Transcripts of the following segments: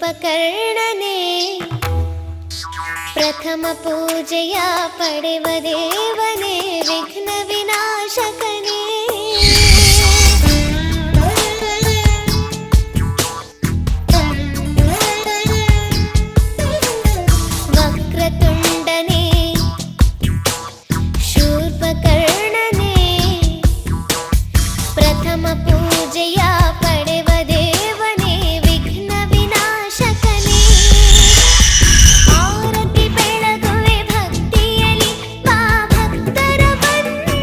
ಶೂರ್ಪಕರ್ಣನೇ ಪ್ರಥಮ ಪೂಜೆಯ ಪಡೆವ ದೇವನೇ ವಿಘ್ನ ವಿನಾಶಕನೇ ವಕ್ರತುಂಡನೇ ಶೂರ್ಪಕರ್ಣನೇ ಪ್ರಥಮ ಪೂಜೆಯ ಪಡೆವ ದೇವನೇ ವಿಘ್ನ ವಿನಾಶಕನೇ ಆರತಿ ಬೆಳಗುವೆ ಭಕ್ತಿಯಲ್ಲಿ ಬಾ ಭಕ್ತರ ಬಂಧು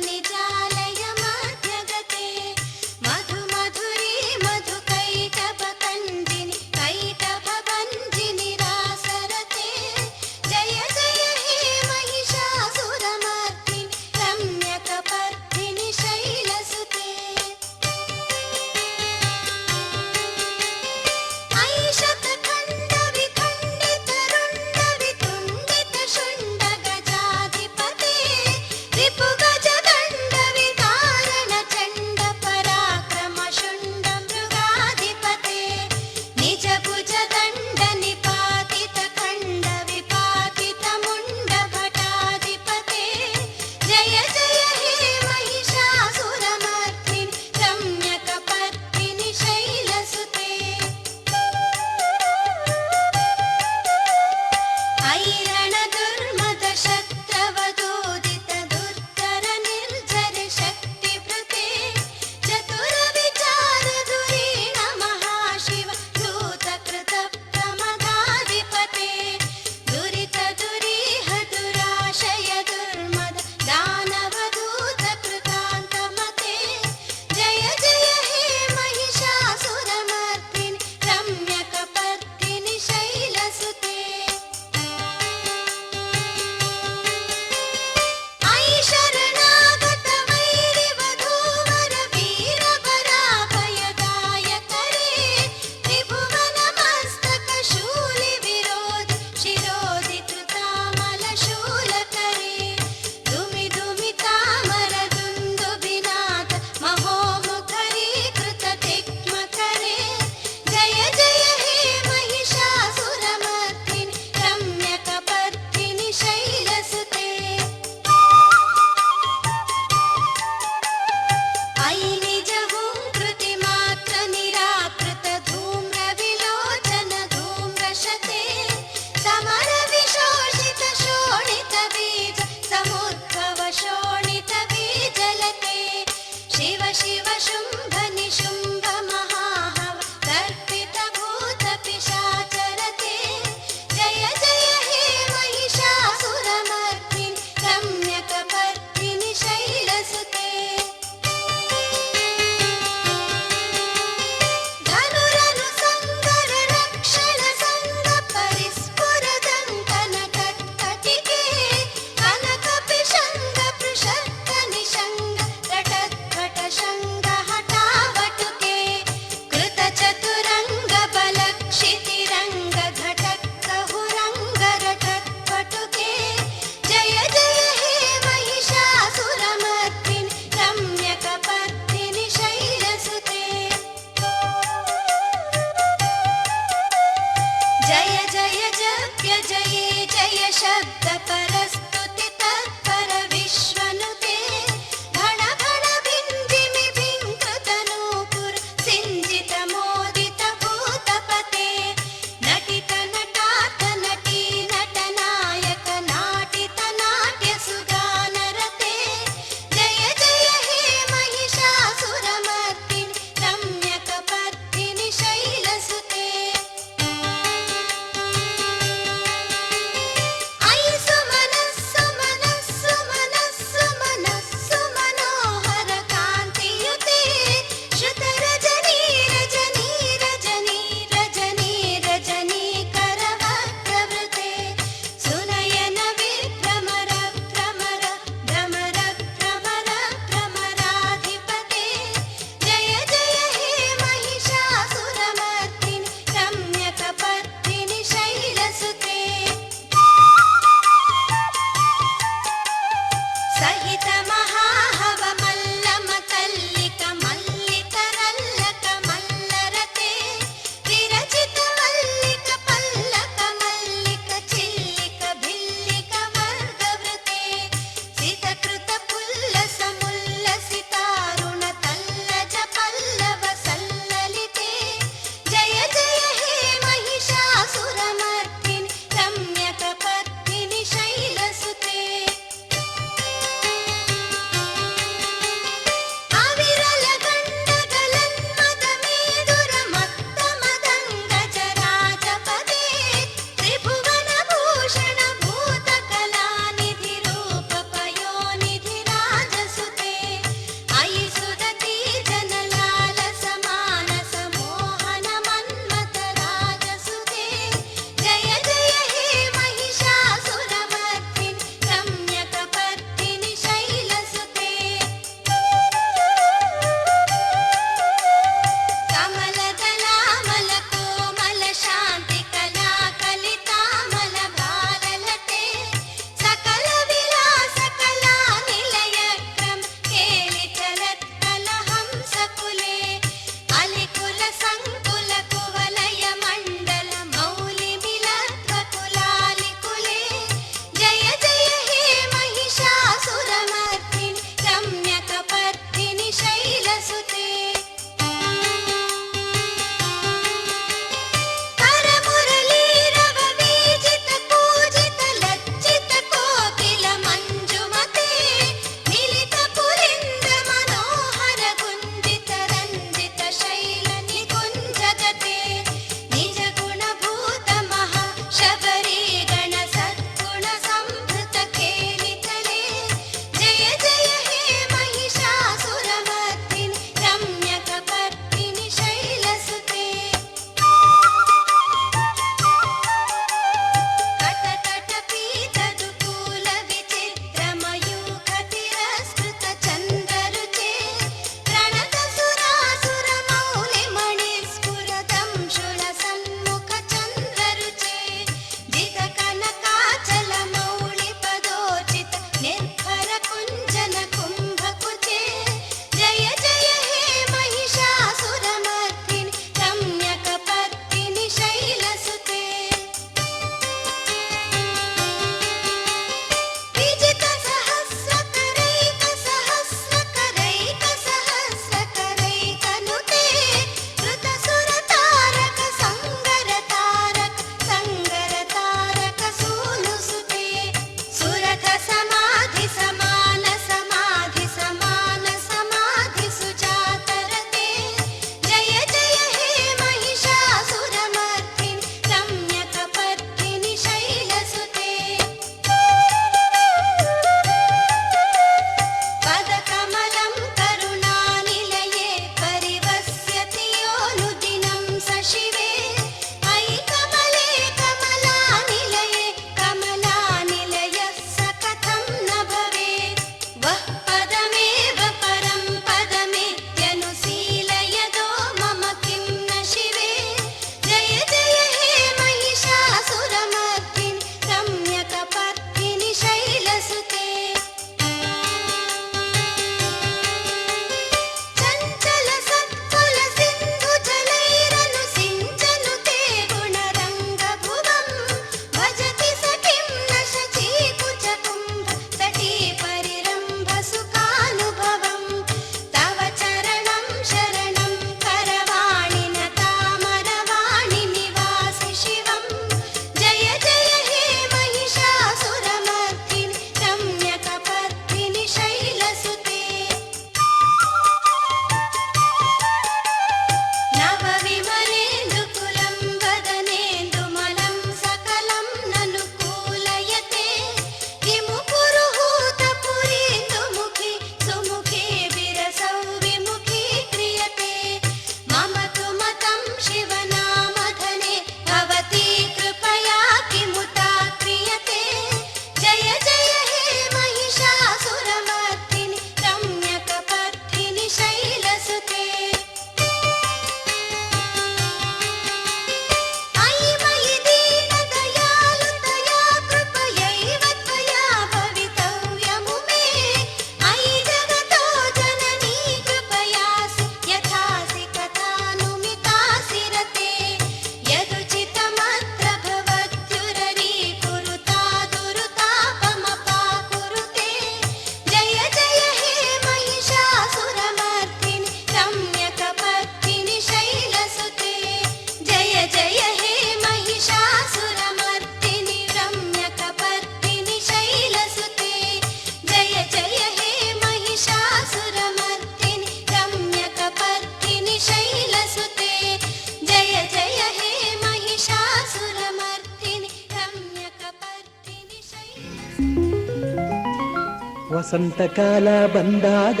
ವಸಂತ ಕಾಲ ಬಂದಾಗ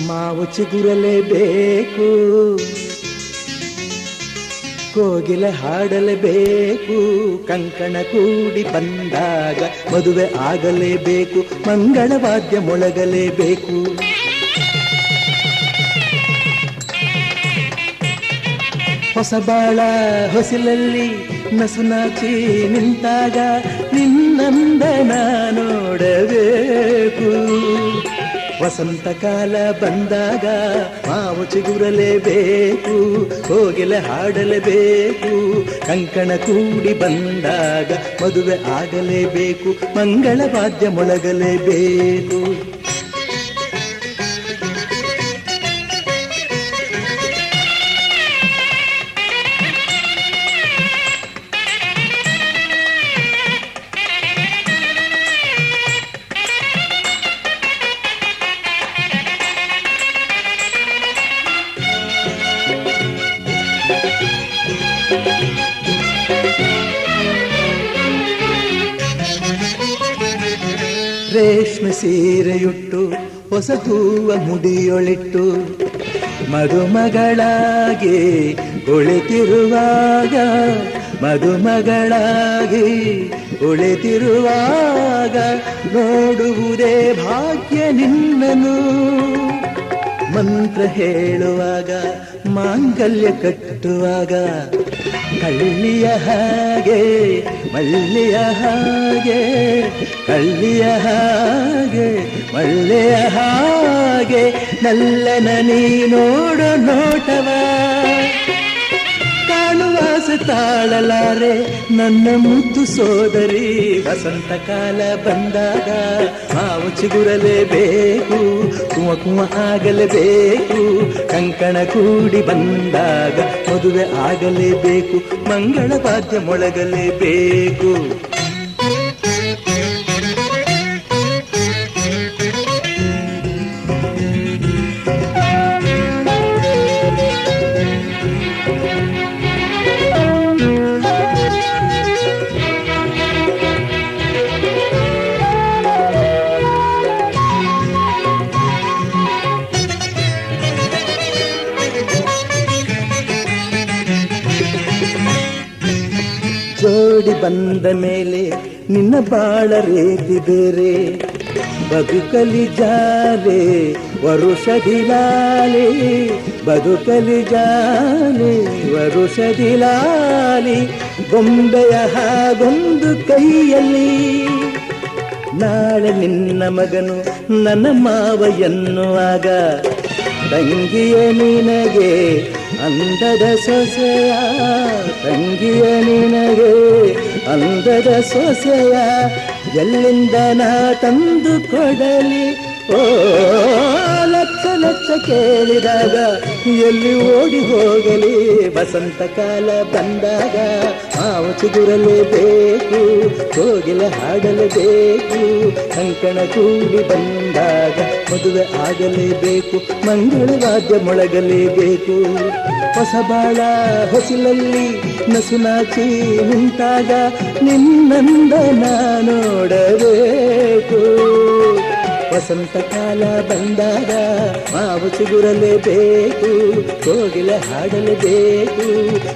ಮಾವು ಚಿಗುರಲೇಬೇಕು, ಕೋಗಿಲೆ ಹಾಡಲೇಬೇಕು, ಕಂಕಣ ಕೂಡಿ ಬಂದಾಗ ಮದುವೆ ಆಗಲೇಬೇಕು, ಮಂಗಳವಾದ್ಯ ಮೊಳಗಲೇಬೇಕು. ಹೊಸ ಬಾಳ ಹೊಸಿಲಲ್ಲಿ ನಸುನಾಚಿ ನಿಂತಾಗ ನಿನ್ನಂದನ ನೋಡಬೇಕು. ವಸಂತ ಕಾಲ ಬಂದಾಗ ಮಾವು ಚಿಗುರಲೇಬೇಕು, ಕೋಗಿಲೆ ಹಾಡಲೇಬೇಕು, ಕಂಕಣ ಕೂಡಿ ಬಂದಾಗ ಮದುವೆ ಆಗಲೇಬೇಕು, ಮಂಗಳವಾದ್ಯ ಮೊಳಗಲೇಬೇಕು. ರೇಷ್ಮೆ ಸೀರೆಯುಟ್ಟು ಹೊಸ ಹೂವ ಮುಡಿಯೊಳಿಟ್ಟು ಮದುಮಗಳಾಗಿ ಕುಳಿತಿರುವಾಗ, ಮದುಮಗಳಾಗಿ ಕುಳಿತಿರುವಾಗ ನೋಡುವುದೇ ಭಾಗ್ಯ ನಿನ್ನನು. ಮಂತ್ರ ಹೇಳುವಾಗ ಮಾಂಗಲ್ಯ ಕಟ್ಟುವಾಗ ಕಳ್ಳಿಯ ಹಾಗೆ ಮಳ್ಳಿಯ ಹಾಗೆ, ಕಳ್ಳಿಯ ಹಾಗೆ ಮಳ್ಳೆಯ ಹಾಗೆ ನಲ್ಲನ ನೀ ನೋಡು ನೋಟವ ಕಾಣುವಾಸ ತಾಳಲಾರೆ ನನ್ನ ಮುದ್ದು ಸೋದರಿ. ವಸಂತ ಕಾಲ ಬಂದಾಗ ಮಾವು ಚಿಗುರಲೇಬೇಕು, ಕುವ ಕುವ ಆಗಲೇಬೇಕು, ಕಂಕಣ ಕೂಡಿ ಬಂದಾಗ ಮದುವೆ ಆಗಲೇಬೇಕು, ಮಂಗಳವಾದ್ಯ ಮೊಳಗಲೇಬೇಕು. ಜೋಡಿ ಬಂದ ಮೇಲೆ ನಿನ್ನ ಬಾಳ ರೀತಿ ಬೇರೆ, ಬದುಕಲಿ ಜಾಲೆ ವರುಷದಿಲಾಲಿ, ಬದುಕಲಿ ಜಾಲೆ ವರುಷದಿಲಾಲಿ, ಗೊಂಬೆಯ ಹಾಗೊಂದು ಕೈಯಲ್ಲಿ. ನಾಳೆ ನಿನ್ನ ಮಗನು ನನ್ನ ಮಾವ ಎನ್ನುವಾಗ ತಂಗಿಯ ನಿನಗೆ ಅಂದದ ಸೊಸೆಯ, ತಂಗಿಯ ನಿನಗೆ ಅಂದದ ಸೊಸೆಯ ಎಲ್ಲಿಂದ ನಾ ತಂದು ಕೊಡಲಿ. ಓ ಲಕ್ಷ ಲಕ್ಷ ಕೇಳಿದಾಗ ಎಲ್ಲಿ ಓಡಿ ಹೋಗಲಿ. ವಸಂತ ಕಾಲ ಬಂದಾಗ ಮಾವು ಚಿಗುರಲೇಬೇಕು, ಕೋಗಿಲೆ ಹಾಡಲೇಬೇಕು, ಕಂಕಣ ಕೂಡಿ ಬಂದಾಗ ಮದುವೆ ಆಗಲೇಬೇಕು, ಮಂಗಳವಾದ್ಯ ಮೊಳಗಲೇಬೇಕು. ಹೊಸ ಬಾಳ ಹೊಸಿಲಲ್ಲಿ ನಸುನಾಚಿ ನಿಂತಾಗ ನಿನ್ನಂದನ ನೋಡಬೇಕು. ವಸಂತ ಕಾಲ ಬಂದಾಗ ಮಾವು ಚಿಗುರಲೇಬೇಕು, ಕೋಗಿಲೆ ಹಾಡಲೇಬೇಕು,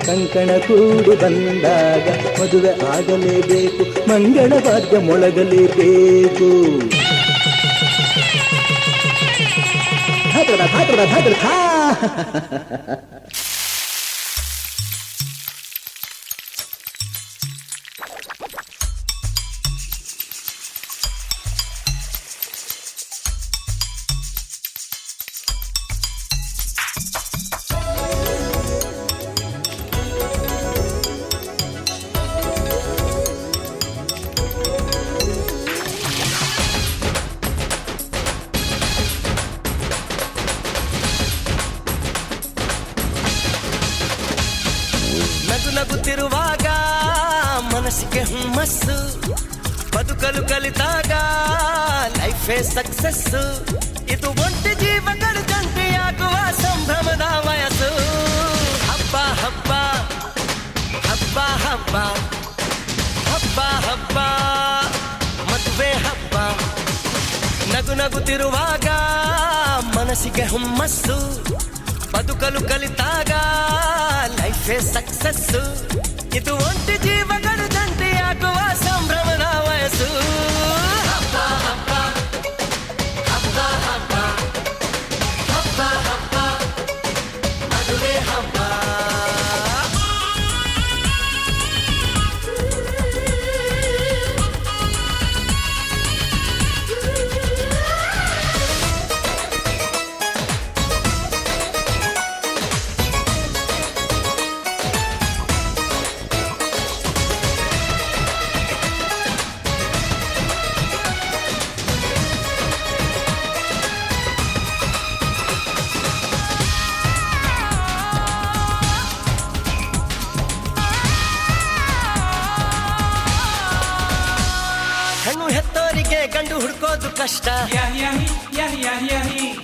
ಕಂಕಣ ಕೂಡಿ ಬಂದಾಗ ಮದುವೆ ಆಗಲೇಬೇಕು, ಮಂಗಳವಾದ್ಯ ಮೊಳಗಲೇಬೇಕು. ಭಾದ್ರದ ಭಾದ್ರದ ಭಾದ್ರದ ನಗುತ್ತಿರುವಾಗ ಮನಸ್ಸಿಗೆ ಹುಮ್ಮಸ್ಸು, ಬದುಕಲು ಕಲಿತಾಗ ಲೈಫೇ ಸಕ್ಸಸ್ಸು. ಇದು ಒಂಟಿ ಜೀವಗಳ ಜಂಟಿಯಾಗುವ ಸಂಭ್ರಮದ ವಯಸ್ಸು. ಹಬ್ಬ ಹಬ್ಬ ಹಬ್ಬ ಹಬ್ಬ ಹಬ್ಬ ಹಬ್ಬ ಅದುವೇ ಹಬ್ಬ. ನಗು ನಗುತ್ತಿರುವಾಗ ಮನಸ್ಸಿಗೆ ಹುಮ್ಮಸ್ಸು, ಬದುಕಲು ಕಲಿತಾಗ ಲೈಫೇ ಸಕ್ಸಸ್ಸು. ಇದು ಒಂಟಿ ಜೀವಗಳು ಜಂಟಿಯಾಗುವ ಸಂಭ್ರಮದ ವಯಸ್ಸು. ಹಬ್ಬ ಹಬ್ಬ ಹಬ್ಬ ಹಬ್ಬ ಹಬ್ಬ ಹಬ್ಬ ಅದುವೇ ಹಬ್ಬ. ಹೆಣ್ಣು ಹೆತ್ತೋರಿಗೆ ಗಂಡು ಹುಡ್ಕೋದು ಕಷ್ಟ,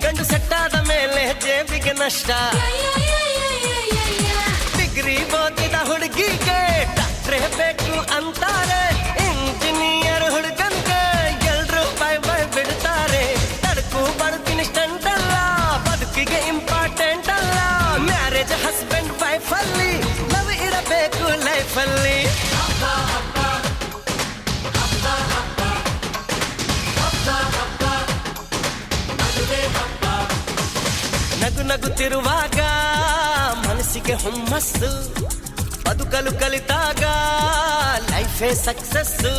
ಗಂಡು ಸೆಟ್ಟಾದ ಮೇಲೆ ಜೇಬಿಗೆ ನಷ್ಟ. ಡಿಗ್ರಿ ಓದಿದ ಹುಡುಗಿಗೆ ಡಾಕ್ಟ್ರೇ ಬೇಕು ಅಂತಾರೆ, ಇಂಜಿನಿಯರ್ ಹುಡುಗನ್ಗೆ ಎಲ್ರು ಬೈ ಬೈ ಬಿಡ್ತಾರೆ. ತಡಕು ಬದುಕಿನ ಸ್ಟಂಟ್ ಅಲ್ಲ, ಬದುಕಿಗೆ ಇಂಪಾರ್ಟೆಂಟ್ ಅಲ್ಲ. ಮ್ಯಾರೇಜ್ ಹಸ್ಬೆಂಡ್ ವೈಫ್ ಅಲ್ಲಿ ಲವ್ ಇರಬೇಕು ಲೈಫಲ್ಲಿ. ನಗು ನಗುತ್ತಿರುವಾಗ ಮನಸ್ಸಿಗೆ ಹುಮ್ಮಸ್ಸು, ಬದುಕಲು ಕಲಿತಾಗ ಲೈಫೇ ಸಕ್ಸಸ್ಸು.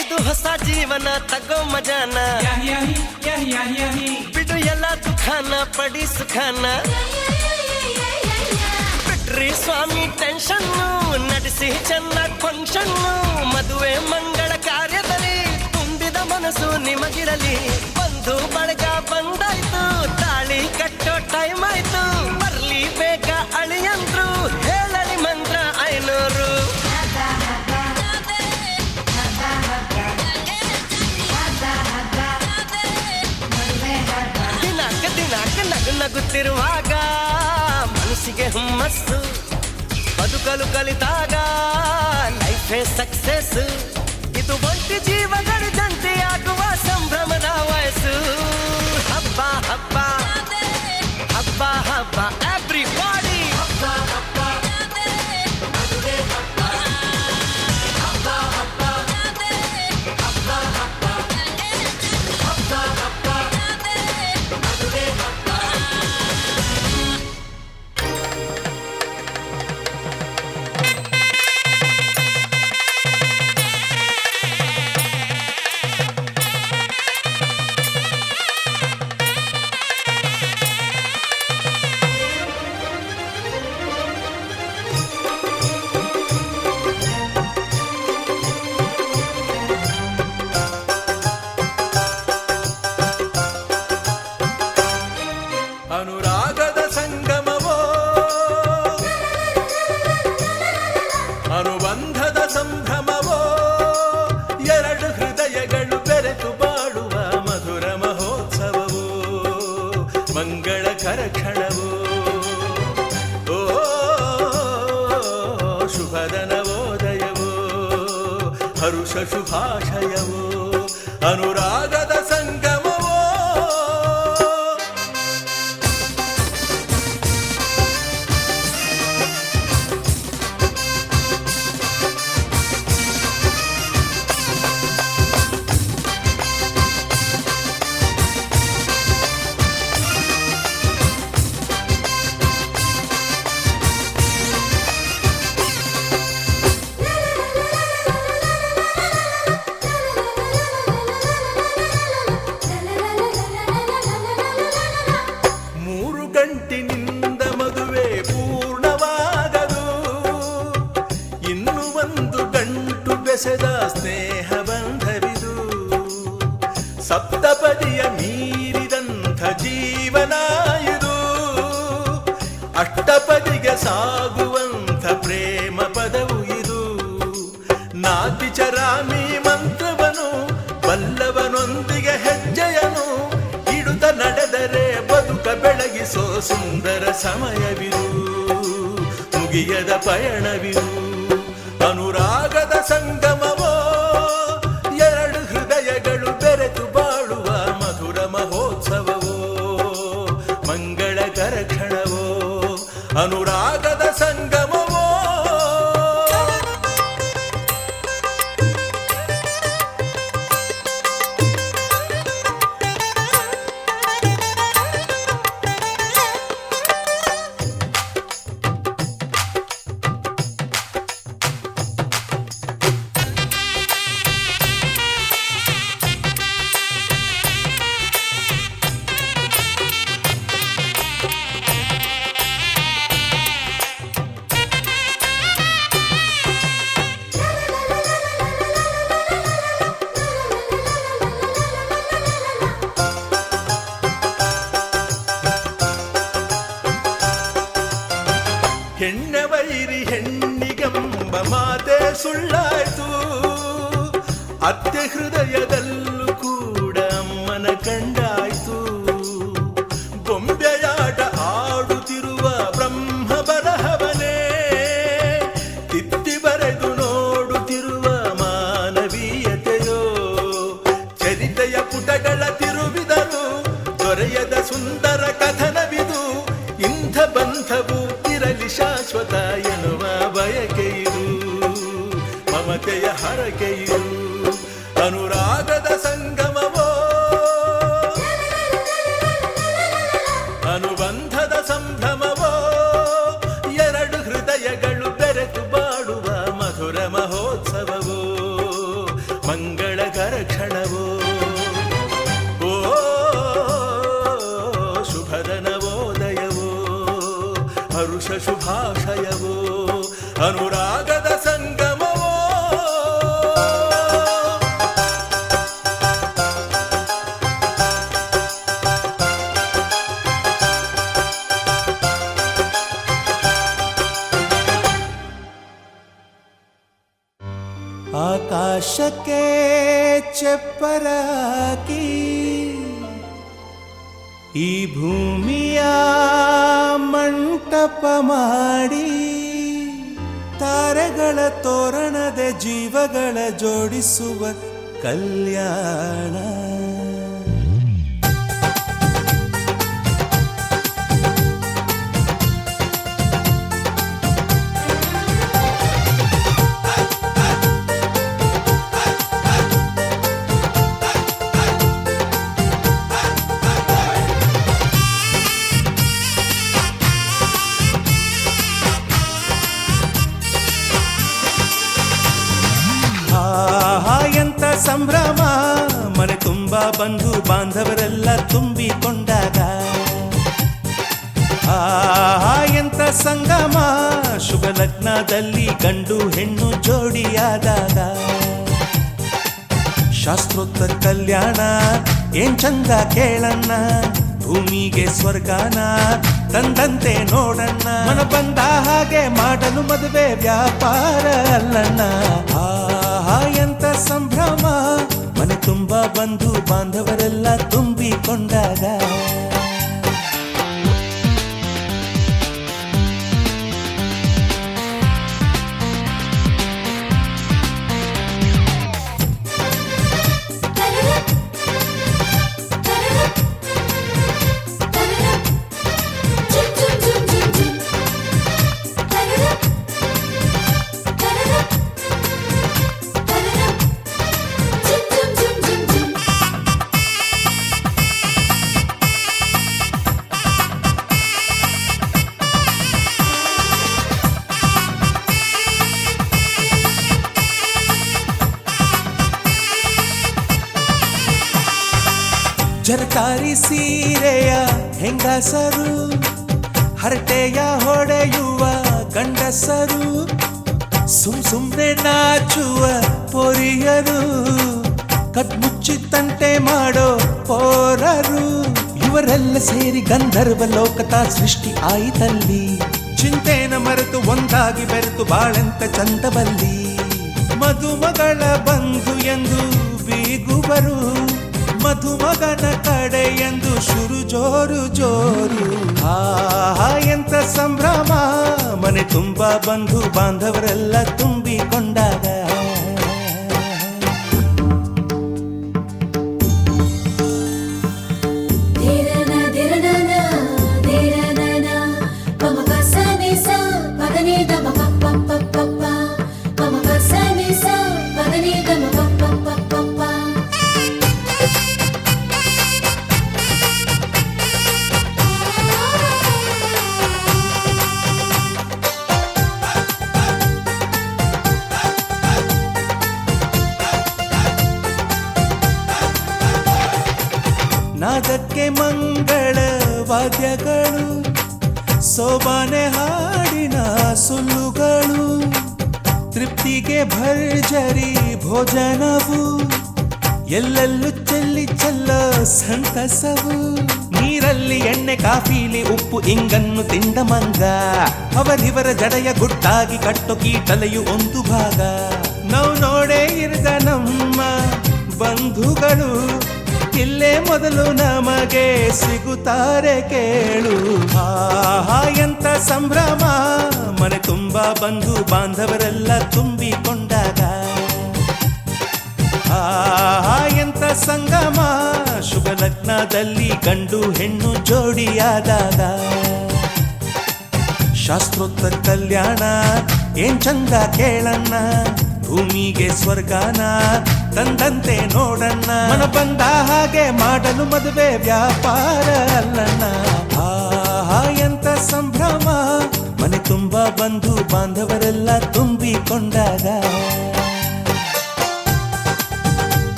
ಇದು ಹೊಸ ಜೀವನ ತಗೋ ಮಜಾನ, ಬಿಡು ಎಲ್ಲ ದುಃಖಾನ ಪಡಿ ಸುಖಾನ. ಬಿಟ್ರಿ ಸ್ವಾಮಿ ಟೆನ್ಷನ್ನು, ನಡೆಸಿ ಚೆನ್ನಾಗಿ ಫಂಕ್ಷನ್ನು. ಮದುವೆ ಮಂಗಳ ಕಾರ್ಯದಲ್ಲಿ ತುಂಬಿದ ಮನಸ್ಸು ನಿಮಗಿರಲಿ. ಬಂಧು ಬಳಗ ಬಂದಾಯ್ತು, ತಾಳಿ ಕಟ್ಟೋ ಟೈಮ್ ಆಯ್ತು. ಬರ್ಲಿ ಬೇಗ ಅಳಿಯಂದ್ರು, ಹೇಳಲಿ ಮಂತ್ರ 500. ದಿನಾಕ ನಗು ನಗುತ್ತಿರುವಾಗ ಮನಸ್ಸಿಗೆ ಹುಮ್ಮಸ್ಸು, ಬದುಕಲು ಕಲಿತಾಗ ಲೈಫೇ ಸಕ್ಸಸ್. ಇದು ಒಂಟಿ ಜೀವಗಳು ಜಂಟಿಯಾಗುವ ಸಂಭ್ರಮದ ವಯಸ್ಸು. ಹಬ್ಬ ಹಬ್ಬ ಹಬ್ಬ ಹಬ್ಬ ಎವ್ರಿಬಾಡಿ. ಹಬ್ಬ ಹಬ್ಬ ಅದುವೇ ಹಬ್ಬ. ಹಬ್ಬ ಹಬ್ಬ ಹಬ್ಬ ಹಬ್ಬ ಹಬ್ಬ ಹಬ್ಬ ಅದುವೇ ಹಬ್ಬ. ಅನುರಾಗದ ಸಂಗಮವೋ, ಅನುಬಂಧದ ಸಂಭ್ರಮವೋ, ಎರಡು ಹೃದಯಗಳು ಬೆರೆತು ಬಾಳುವ ಮಧುರ ಮಹೋತ್ಸವವೋ, ಮಂಗಳಕರ ಕ್ಷಣವೋ. ಓ ಶುಭದ ನವೋದಯವೋ, ಹರುಷ ಶುಭಾಶಯವೋ, ಅನುರಾಗದ ಸಂಗಮವೋ. ಗಂಟಿನಿಂದ ಮದುವೆ ಪೂರ್ಣವಾಗದು. ಇನ್ನು ಒಂದು ಗಂಟು ಬೆಸೆದ ಸ್ನೇಹ ಬಂಧವಿದು. ಸಪ್ತಪದಿಯ ಮೀರಿದಂಥ ಜೀವನ ಇದು. ಅಷ್ಟಪದಿಗೆ ಸಾಗುವಂಥ ಪ್ರೇಮ ಪದವು ಇದು. ನಾತಿಚರಾಮಿ ಮಂತ್ರವನು ಬಲ್ಲವನೊಂದಿಗೆ ಹೆಜ್ಜೆಯನು ಇಡುತ್ತ ನಡೆದರೆ ಬದುಕ ಬೆಳಗಿಸೋ ಸುಂದರ ಸಮಯವಿದು. ಮುಗಿಯದ ಪಯಣವಿದು. ಅನುರಾಗದ ಸಂಗಮವೋ, ಎರಡು ಹೃದಯಗಳು ಬೆರೆತು ಬಾಳುವ ಮಧುರ ಮಹೋತ್ಸವವೋ, ಮಂಗಳಕರ ಕ್ಷಣವೋ, ಅನುರಾಗದ ಸಂಗಮವೋ. ಹೆಣ್ಣ ವೈರಿ ಹೆಣ್ಣಿಗೆಂಬ ಮಾತೆ ಸುಳ್ಳಾಯ್ತು. ಅತ್ತೆ ಹೃದಯದಲ್ಲೂ ಕೂಡ ಅಮ್ಮನ ಕಂಡಾಯ್ತು. ಗೊಂಬೆಯಾಟ ಆಡುತ್ತಿರುವ ಬ್ರಹ್ಮ ಬರಹವನೇ ತಿದ್ದಿ ಬರೆದು ನೋಡುತ್ತಿರುವ ಮಾನವೀಯತೆಯೋ. ಚರಿತೆಯ ಪುಟಗಳ ತಿರುವಿದರು ದೊರೆಯದ ಸುಂದರ ಕಥನವಿದು. ಇಂಥ ಬಂಧವು ಇರಲಿ ಶಾಶ್ವತ ಎನ್ನುವ ಬಯಕೆಯಿದು. ಮಮತೆಯ ಹರಕೆಯಿದು. ಅನುರಾಗದ ಸಂಗಮವೋ, ಅನುಬಂಧದ ಸಂಭ್ರಮವೋ, ಎರಡು ಹೃದಯಗಳು ಬೆರೆತು ಬಾಡುವ ಮಧುರ ಮಹೋತ್ಸವವೋ, ಮಂಗಳಕರ ಕ್ಷಣವೋ. ಓ ಶುಭದ ನವೋದಯವೋ, ಹರುಷ ಶುಭಾಶಯವೋ, ಅನುರಾಗದ ಸಂಗಮವೋ. ಆಕಾಶಕ್ಕೆ ಚೆಪ್ಪರಾಕಿ ಈ ಭೂಮಿಯ ಮಂಟಪ ಮಾಡಿ ತಾರೆಗಳ ತೋರಣದ ಜೀವಗಳ ಜೋಡಿಸುವ ಕಲ್ಯಾಣ. ಎಂತ ಸಂಭ್ರಮ, ಮನೆ ತುಂಬ ಬಂಧು ಬಾಂಧವರೆಲ್ಲ ತುಂಬಿಕೊಂಡಾಗ. ಎಂತ ಸಂಗಮ, ಶುಭ ಲಗ್ನದಲ್ಲಿ ಗಂಡು ಹೆಣ್ಣು ಜೋಡಿಯಾದಾಗ. ಶಾಸ್ತ್ರೋತ್ತರ ಕಲ್ಯಾಣ ಏನ್ ಚಂದ ಕೇಳಣ್ಣ, ಭೂಮಿಗೆ ಸ್ವರ್ಗಾನ ತಂದಂತೆ ನೋಡಣ್ಣ. ಮನ ಬಂದ ಹಾಗೆ ಮಾಡಲು ಮದುವೆ ವ್ಯಾಪಾರ ಅಲ್ಲಣ್ಣ. ಎಂತ ಸಂಭ್ರಮ, ಮನೆ ತುಂಬ ಬಂಧು ಬಾಂಧವರೆಲ್ಲ ತುಂಬಿಕೊಂಡಾಗ. ಜರಕಾರಿ ಸೀರೆಯ ಹೆಂಗಸರು ಹರಟೆಯ ಹೊಡೆಯುವ ಗಂಡಸರು, ಸುಮ್ನೆ ನಾಚುವ ಪೊರಿಯರು, ಕದ್ಮುಚ್ಚಿತಂತೆ ಮಾಡೋ ಪೋರರು, ಇವರೆಲ್ಲ ಸೇರಿ ಗಂಧರ್ವ ಲೋಕದ ಸೃಷ್ಟಿ ಆಯಿತಲ್ಲಿ. ಚಿಂತೆನ ಮರೆತು ಒಂದಾಗಿ ಬೆರೆತು ಬಾಳೆಂತ ಚಂದವಲ್ಲಿ. ಮದುಮಗಳ ಬಂಧು ಎಂದು ಬೀಗುವರು, ಮಧುಮಗನ ಕಡೆ ಎಂದು ಶುರು ಜೋರು ಜೋರು. ಆಹಾ ಎಂತ ಸಂಭ್ರಮ, ಮನೆ ತುಂಬ ಬಂಧು ಬಾಂಧವರೆಲ್ಲ ತುಂಬಿಕೊಂಡಾಗ. ನಾದಕ್ಕೆ ಮಂಗಳ ವಾದ್ಯಗಳು, ಸೋಬಾನೆ ಹಾಡಿನ ಸುಳ್ಳುಗಳು, ತೃಪ್ತಿಗೆ ಭರ್ಜರಿ ಭೋಜನವು, ಎಲ್ಲೆಲ್ಲೂ ಚೆಲ್ಲಿ ಚೆಲ್ಲೋ ಸಂತಸವು. ನೀರಲ್ಲಿ ಎಣ್ಣೆ ಕಾಫಿಲಿ ಉಪ್ಪು ಇಂಗನ್ನು ತಿಂದ ಮಂಗ, ಅವರಿವರ ಜಡೆಯ ಗುಟ್ಟಾಗಿ ಕಟ್ಟು ಕೀಟಲೆಯು ಒಂದು ಭಾಗ. ನಾವು ನೋಡೇ ಇರದ ನಮ್ಮ ಬಂಧುಗಳು ಇಲ್ಲೇ ಮೊದಲು ನಮಗೆ ಸಿಗುತ್ತಾರೆ ಕೇಳು. ಆಹಾ ಎಂತ ಸಂಭ್ರಮ, ಮನೆ ತುಂಬ ಬಂಧು ಬಾಂಧವರೆಲ್ಲ ತುಂಬಿಕೊಂಡಾಗ. ಆಹಾ ಎಂತ ಸಂಗಮ, ಶುಭ ಲಗ್ನದಲ್ಲಿ ಗಂಡು ಹೆಣ್ಣು ಜೋಡಿಯಾದಾಗ. ಶಾಸ್ತ್ರೋತ್ತರ ಕಲ್ಯಾಣ ಏನ್ ಚಂದ ಕೇಳಣ್ಣ, ಭೂಮಿಗೆ ಸ್ವರ್ಗಾನ ತಂದಂತೆ ನೋಡಣ್ಣ. ಮನ ಬಂದ ಹಾಗೆ ಮಾಡಲು ಮದುವೆ ವ್ಯಾಪಾರ ಅಲ್ಲಣ್ಣ. ಆಹಾ ಎಂತ ಸಂಭ್ರಮ, ಮನೆ ತುಂಬ ಬಂಧು ಬಾಂಧವರೆಲ್ಲ ತುಂಬಿಕೊಂಡಾಗ.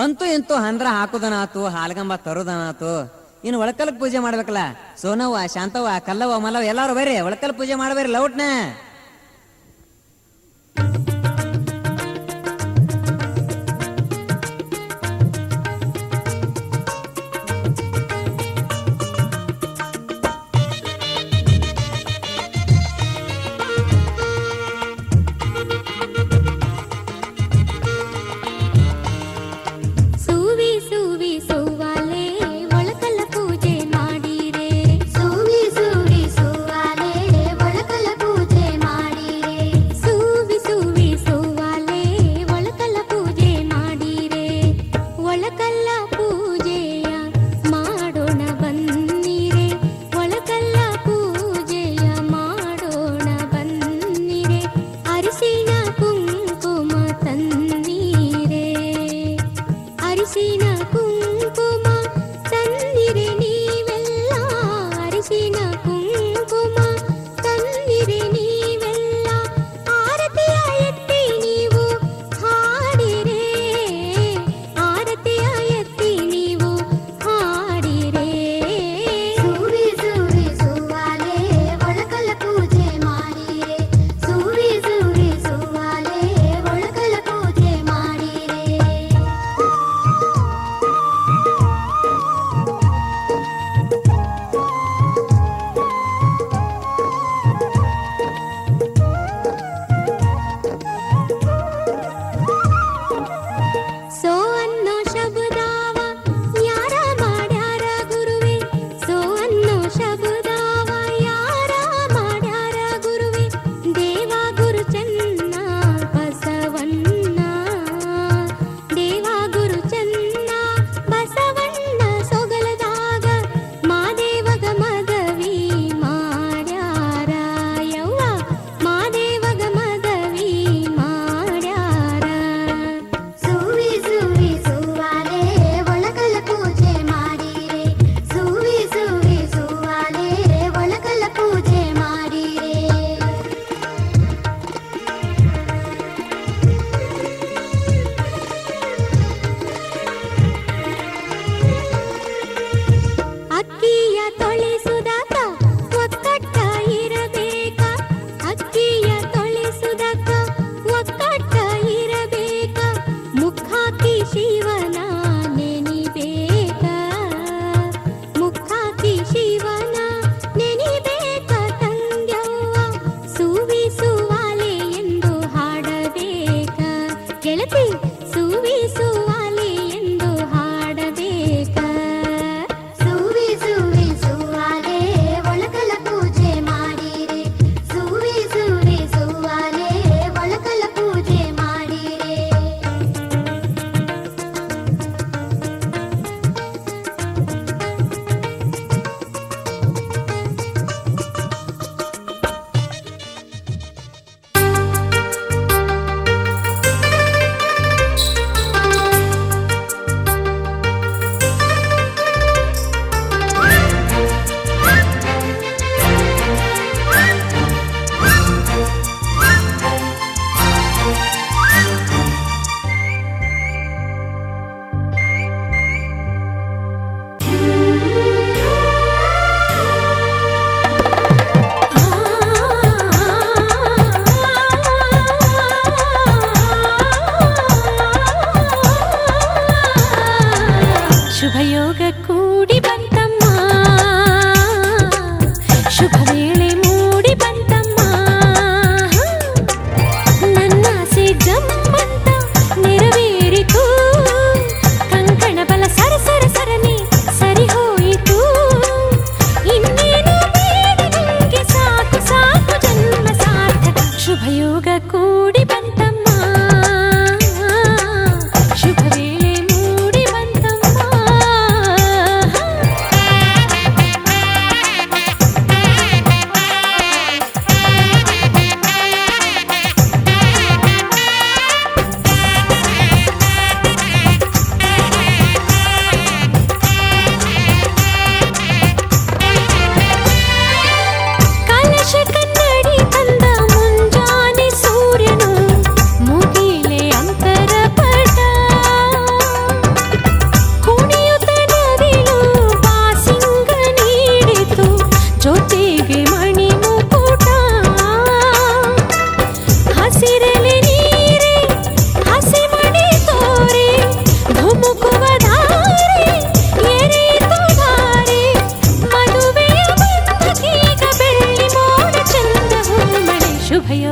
ಅಂತೂ ಇಂತೂ ಹಂದ್ರ ಹಾಕುದನಾತು, ಹಾಲ್ಗಂಬ ತರುದನಾತು. ಇನ್ನು ಒಳಕಲ್ಕ್ ಪೂಜೆ ಮಾಡ್ಬೇಕಲ್ಲ. ಸೋನವ್ವ, ಶಾಂತವ್ವ, ಕಲ್ಲವ್ವ, ಮಲ್ಲವ್ವ ಎಲ್ಲಾರು ಬರ್ರಿ, ಒಳಕಲ್ ಪೂಜೆ ಮಾಡ್ಬೇರಿ ಲೌಟ್ನ.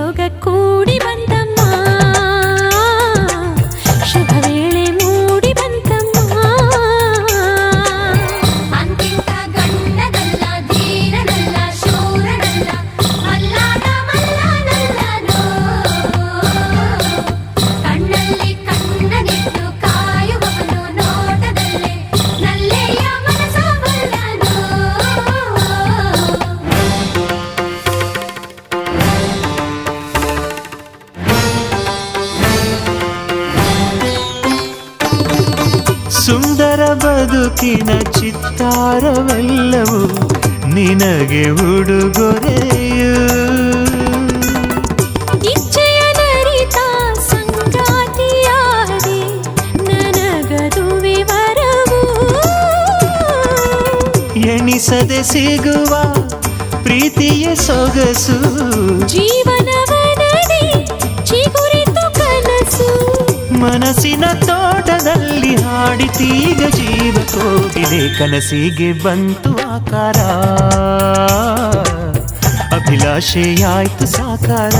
ಯೋಗ ಕೂಡಿ ಬಂತಮ್ಮ, ಶುಭ ವೇಳೆ ಮೂಡಿ ಬಂತಮ್ಮ. ಅಂತಿಂತ ಗಂಡನಲ್ಲ, ಧೀರನಲ್ಲ, ಶೂರನಲ್ಲ, ಮಲ್ಲಾಟ ಮಲ್ಲನಲ್ಲನೋ. ಕಣ್ಣಲ್ಲಿ ಕಣ್ಣನಿಟ್ಟು ಕಾಯುವವನು ನೋಟದಲ್ಲೇ ನಲ್ಲೆಯ ಮನಸ ಬಲ್ಲನೋ. ಸುಂದರ ಬದುಕಿನ ಚಿತ್ತಾರವೆಲ್ಲವೂ ನಿನಗೆ ಉಡುಗೊರೆಯು. ಇಚ್ಛೆಯ ನರಿತ ಸಂಗಾತಿಯಾದೆ ನನಗದು ವಿವರವು. ಎಣಿಸದೆ ಸಿಗುವ ಪ್ರೀತಿಯ ಸೊಗಸು, ಜೀವನವನಡಿ ಚಿಗುರಿತು ಕನಸು. ಮನಸ್ಸಿನ ತೋಟದಲ್ಲಿ ಹಾಡಿತೀಗ ಜೀವ ಕೋಗಿಲೆ, ಕನಸಿಗೆ ಬಂತು ಆಕಾರ, ಅಭಿಲಾಷೆಯಾಯ್ತು ಸಾಕಾರ.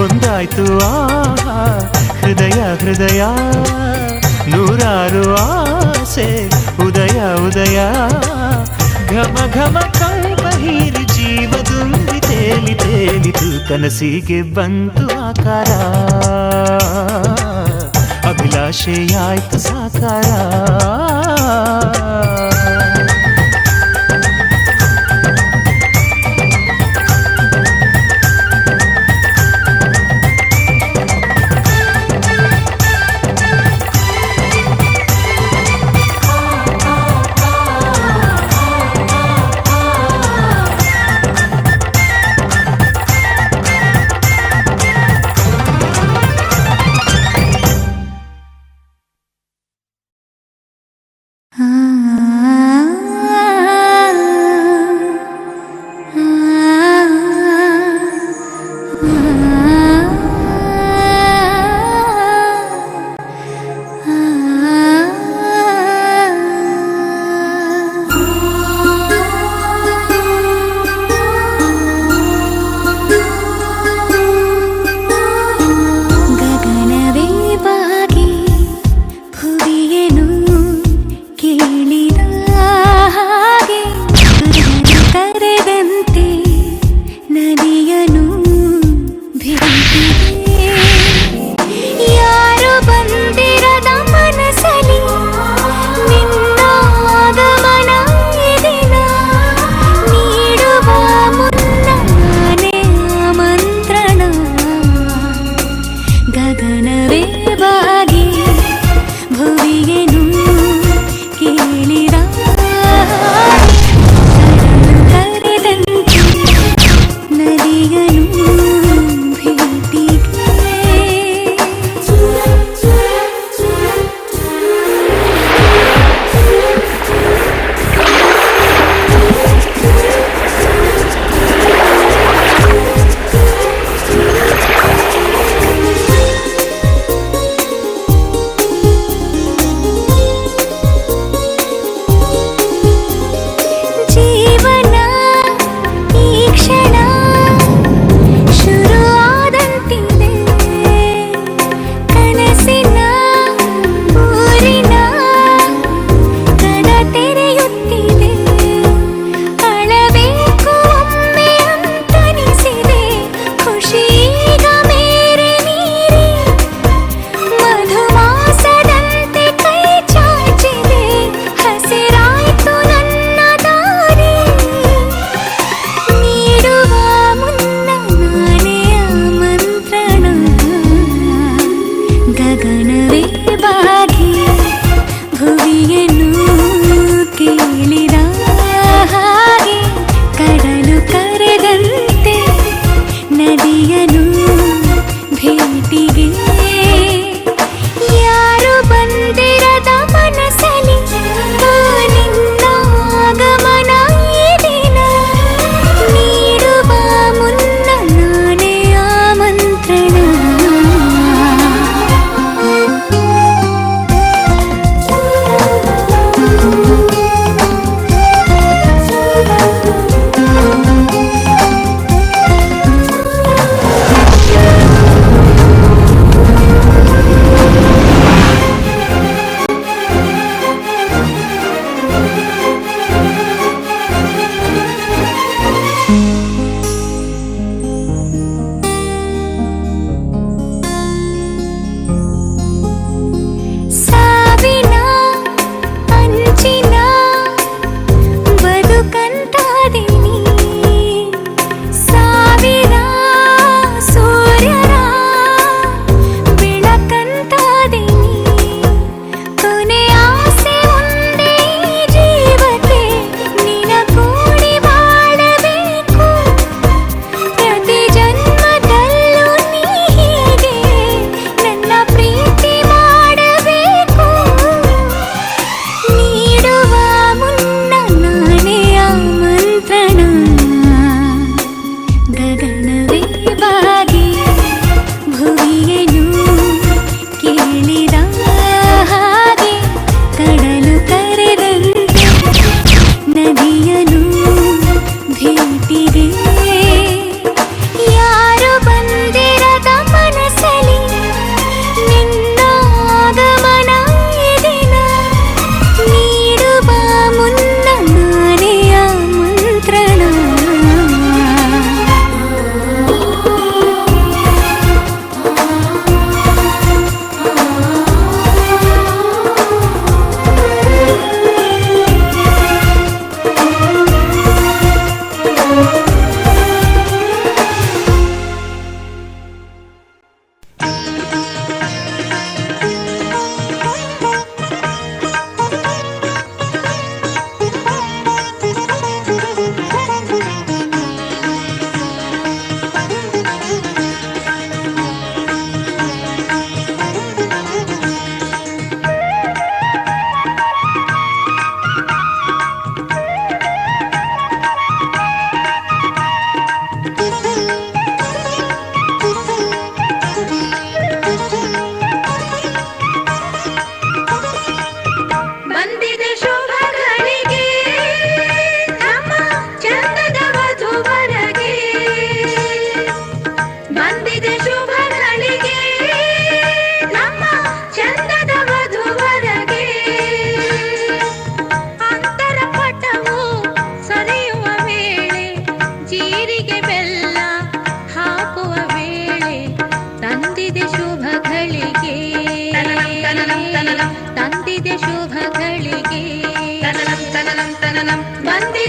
ಒಂದಾಯ್ತು ಆಹಾ ಹೃದಯ ಹೃದಯ, ನೂರಾರು ಆಸೆ ಉದಯ ಉದಯ. ಘಮ ಘಮ ಕಂಪ ಹೀರಿ ಜೀವ ತುಂಬಿ ತೇಲಿ ತೇಲಿತು, ಕನಸಿಗೆ ಬಂತು ಆಕಾರ, ಅಭಿಲಾಷೆಯಾಯ್ತು ಸಾಕಾರ. ಆ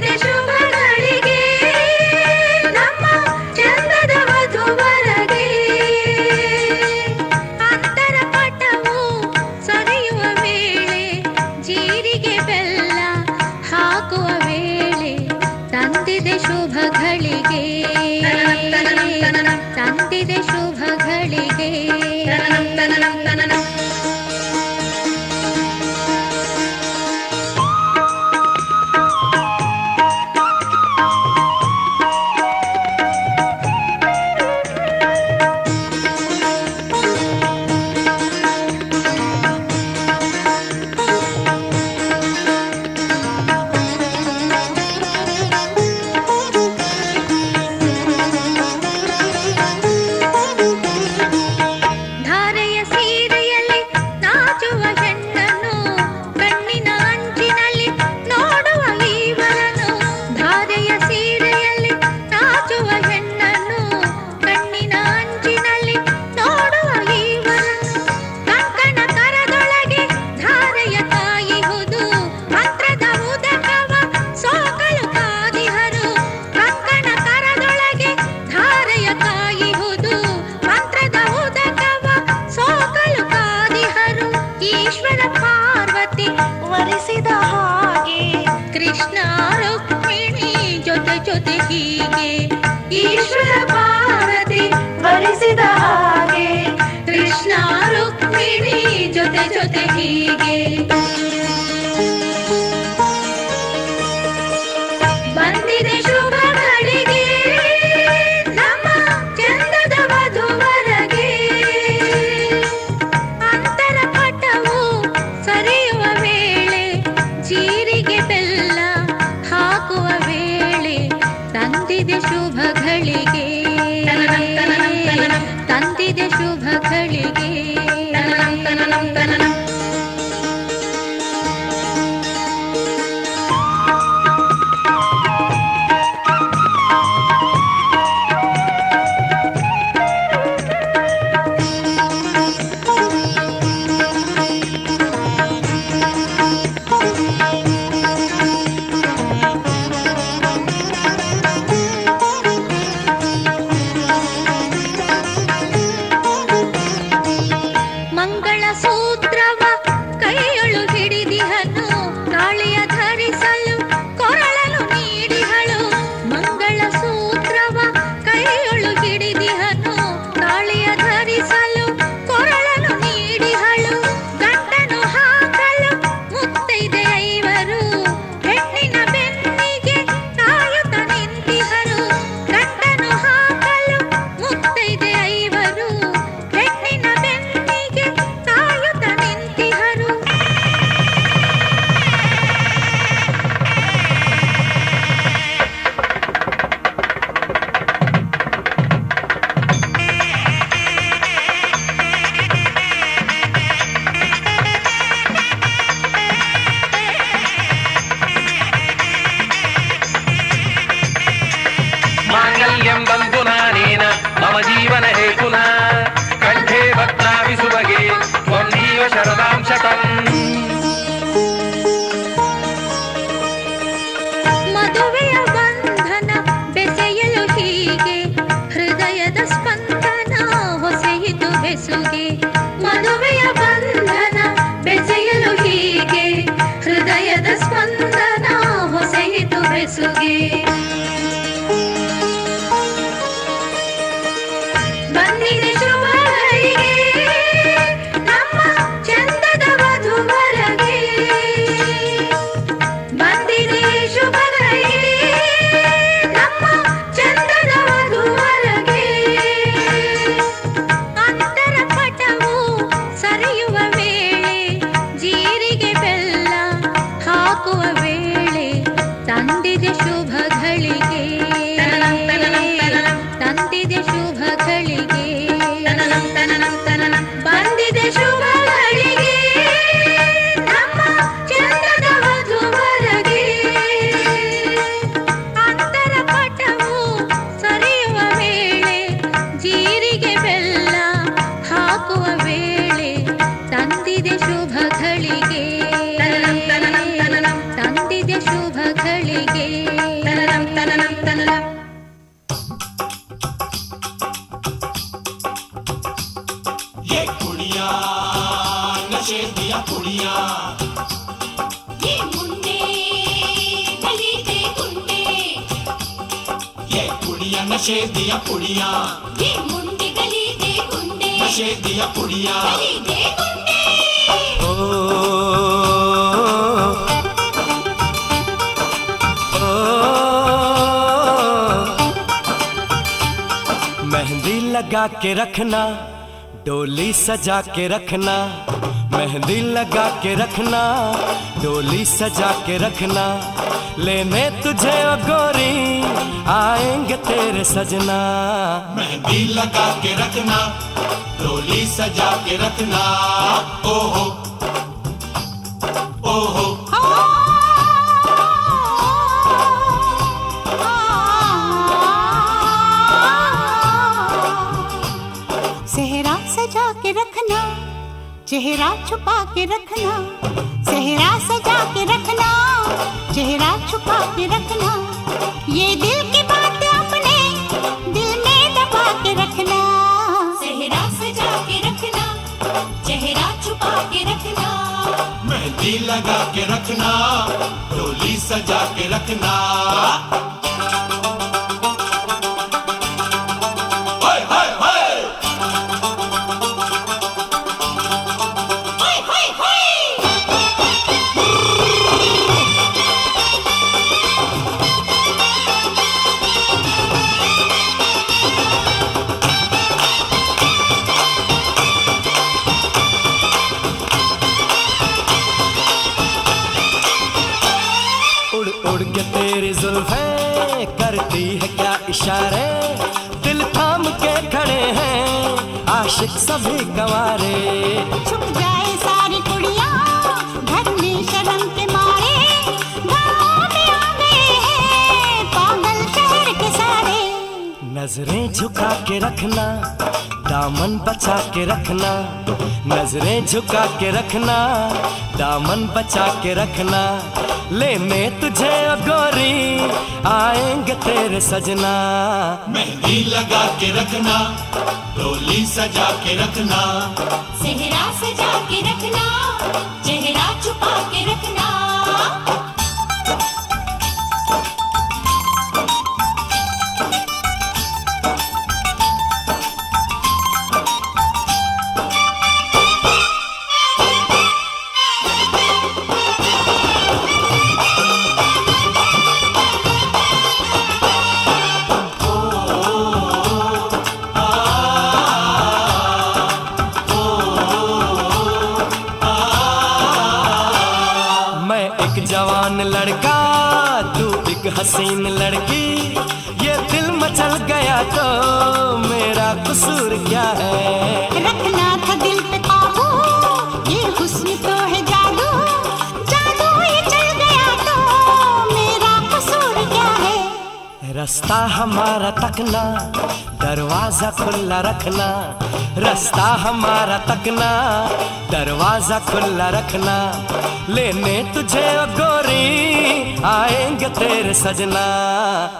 ತಂದಿದೆ ಶುಭಗಳಿಗೆ ನಮ್ಮ ಚಂದದ ವಧುವರಗೆ. ಅಂತರ ಪಟವು ಸರಿಯುವ ವೇಳೆ ಜೀರಿಗೆ ಬೆಲ್ಲ ಹಾಕುವ ವೇಳೆ ತಂದಿದೆ ಶುಭಗಳಿಗೆ ತಂದಿದೆ ಶುಭಗಳಿಗೆ. ಧಾರೆಯ ಸೀರೆಯಲ್ಲಿ ನಾಚುವ ಹೆಣ್ಣನ್ನು ಕಣ್ಣಿನ ಅಂಚಿನಲ್ಲಿ ನೋಡುವ ಇವರನ್ನು. ಧಾರೆಯ ಸೀರೆಯಲ್ಲಿ ನಾಚುವ ಹೆಣ್ಣನ್ನು ಕಣ್ಣಿನ ಅಂಚಿನಲ್ಲಿ ನೋಡುವ ಇವರನ್ನು. ಕಂಕಣ ಕರದೊಳಗೆ ಧಾರೆಯ ಕಾಯಿಹುದು ಮಂತ್ರದ ಉದಕವ ಸೋಕಲು ಕಾದಿಹರು. ಕಂಕಣ ಕರದೊಳಗೆ ಧಾರೆಯ ಕಾಯಿಹುದು ಮಂತ್ರದ ಉದಕವ ಸೋಕಲು ಕಾದಿಹರು. ಈಶ್ವರ ಪಾರ್ವತಿ ವರಿಸಿದ ಹಾಗೆ ಕೃಷ್ಣ ರುಕ್ಮಿಣಿ ಜೊತೆ ಜೊತೆ ಹೀಗೆ. ಈಶ್ವರ ಪಾರ್ವತಿ ವರಿಸಿದ ಹಾಗೆ ಕೃಷ್ಣ ರುಕ್ಮಿಣಿ ಜೊತೆ ಜೊತೆ ಹೀಗೆ. ಬಂದಿದೆ ಶುಭಗಳಿಗೆ ನಮ್ಮ ಚಂದದ ವಧುವರಗೆ. ಅಂತರ ಪಟವು ಸರಿಯುವ ವೇಳೆ ಜೀರಿಗೆ ಬೆಲ್ಲ ಹಾಕುವ ವೇಳೆ ತಂದಿದೆ ಶುಭಗಳಿಗೆ ತಂದಿದೆ ಶುಭಗಳಿಗೆ. ಮಂಗಳ ಸೂತ್ರವ ಕೈಯೊಳು ಹಿಡಿದಿಹನು ತಾಳಿಯ ಧರಿಸಲು ಕೊರಳಲು ನೀಡಿಹಳು. ಮಂಗಳ ಸೂತ್ರವ ಕೈಯೊಳು ಹಿಡಿದಿಹನು ತಾಳಿಯ ಧರಿಸಲು ಕೊರಳಲು ನೀಡಿಹಳು. ಗಂಟನು ಹಾಕಲು ಮುತ್ತೈದೆ ಐವರು ಹೆಣ್ಣಿನ ಬೆನ್ನಿಗೆ ಕಾಯುತ್ತ ನಿಂತಿಹರು. ಗಂಟನು ಹಾಕಲು ಮುತ್ತೈದೆ ಐವರು ಹೆಣ್ಣಿನ ಬೆನ್ನಿಗೆ ಕಾಯುತ್ತ ನಿಂತಿಹರು. ಮಾಂಗಲ್ಯಂ ಬಂತು ನಾನೇನ ಮಮ ಜೀವನ ಹೇತುನ ಕಂಠೆ ಭಕ್ತಾವಿ ಸುಭಗೆ ತ್ವನ್ನೀವ ಶರದಾಂ ಶತಂ. ಮದುವೆಯ ಬಂಧನ ಬೆಸೆಯಲು ಹೀಗೆ ಹೃದಯದ ಸ್ಪಂದನ ಹೊಸೆಯಿತು ಬೆಸುಗೆ. ಮದುವೆಯ ಬಂಧನ ಬೆಸೆಯಲು ಹೀಗೆ ಹೃದಯದ ಸ್ಪಂದನ ಹೊಸೆಯಿತು ಬೆಸುಗೆ. ಬಂದಿದೆ ಶುಭಗಳಿಗೆ ನಮ್ಮ ಚಂದದ ವಧುವರಗೆ. ಬಂದಿದೆ ಶುಭಗಳಿಗೆ ನಮ್ಮ ಚಂದದ ವಧುವರಗೆ. ಅಂತರ ಪಟವು ಸರಿಯುವ ವೇಳೆ ಜೀರಿಗೆ ಬೆಲ್ಲ ಹಾಕುವ ವೇಳೆ ತಂದಿದೆ ಶುಭಗಳಿಗೆ ತಂದಿದೆ ಶುಭಗಳಿಗೆ. ಬಂದಿದೆ ಶುಭಗಳಿಗೆ ನಮ್ಮ ಚಂದದ ವಧುವರಗೆ. ಅಂತರ ಪಟವು ಸರಿಯುವ ವೇಳೆ ಜೀರಿಗೆ ಬೆಲ್ಲ ಹಾಕುವ ವೇಳೆ ತಂದಿದೆ ಶುಭಗಳಿಗೆ ತಂದಿದೆ ಶುಭಗಳಿಗೆ. लला ये कुड़िया नशे दिया कुड़िया ये मुंडे गली दे गुंडे ये कुड़िया नशे दिया कुड़िया ये मुंडे गली दे गुंडे नशे दिया कुड़िया गली दे गुंडे मेहंदी लगा के रखना डोली सजा के रखना मेहंदी लगा के रखना डोली सजा के रखना लेने तुझे ओ गोरी आएंगे तेरे सजना मेहंदी लगा के रखना डोली सजा के रखना ओहो ओहो सेहरा सजा के रखना चेहरा छुपा के रखना सेहरा सजा के रखना चेहरा छुपा के रखना ये दिल की बात अपने दिल में दबा के रखना सेहरा सजा के रखना चेहरा छुपा के रखना मेहंदी लगा के रखना डोली सजा के रखना हाय हाय हाय उड़ उड़ के तेरी जुल्फें करती है क्या इशारे दिल थाम के खड़े हैं आशिक सभी गंवारे छुप जाए सारी कुड़ियाँ घर में शर्म के मारे गाँव में आ गए हैं पागल शहर के सारे नजरें झुका के रखना दामन बचा के रखना नजरें झुका के रखना दामन बचा के रखना लेने तुझे ओ गोरी आएंगे तेरे सजना मेहंदी लगा के रखना डोली सजा के रखना सेहरा सजा के रखना चेहरा छुपा के रखना मैं एक जवान लड़का तू एक हसीन लड़की ये दिल मचल गया तो मेरा कसूर क्या है रखना था दिल पे काबू ये हुस्न तो है जादू जादू ये चल गया तो मेरा कसूर क्या है रास्ता हमारा तकना दरवाजा खुला रखना रास्ता हमारा तकना दरवाजा खुला रखना लेने तुझे ओ गोरी आएंगे तेरे सजना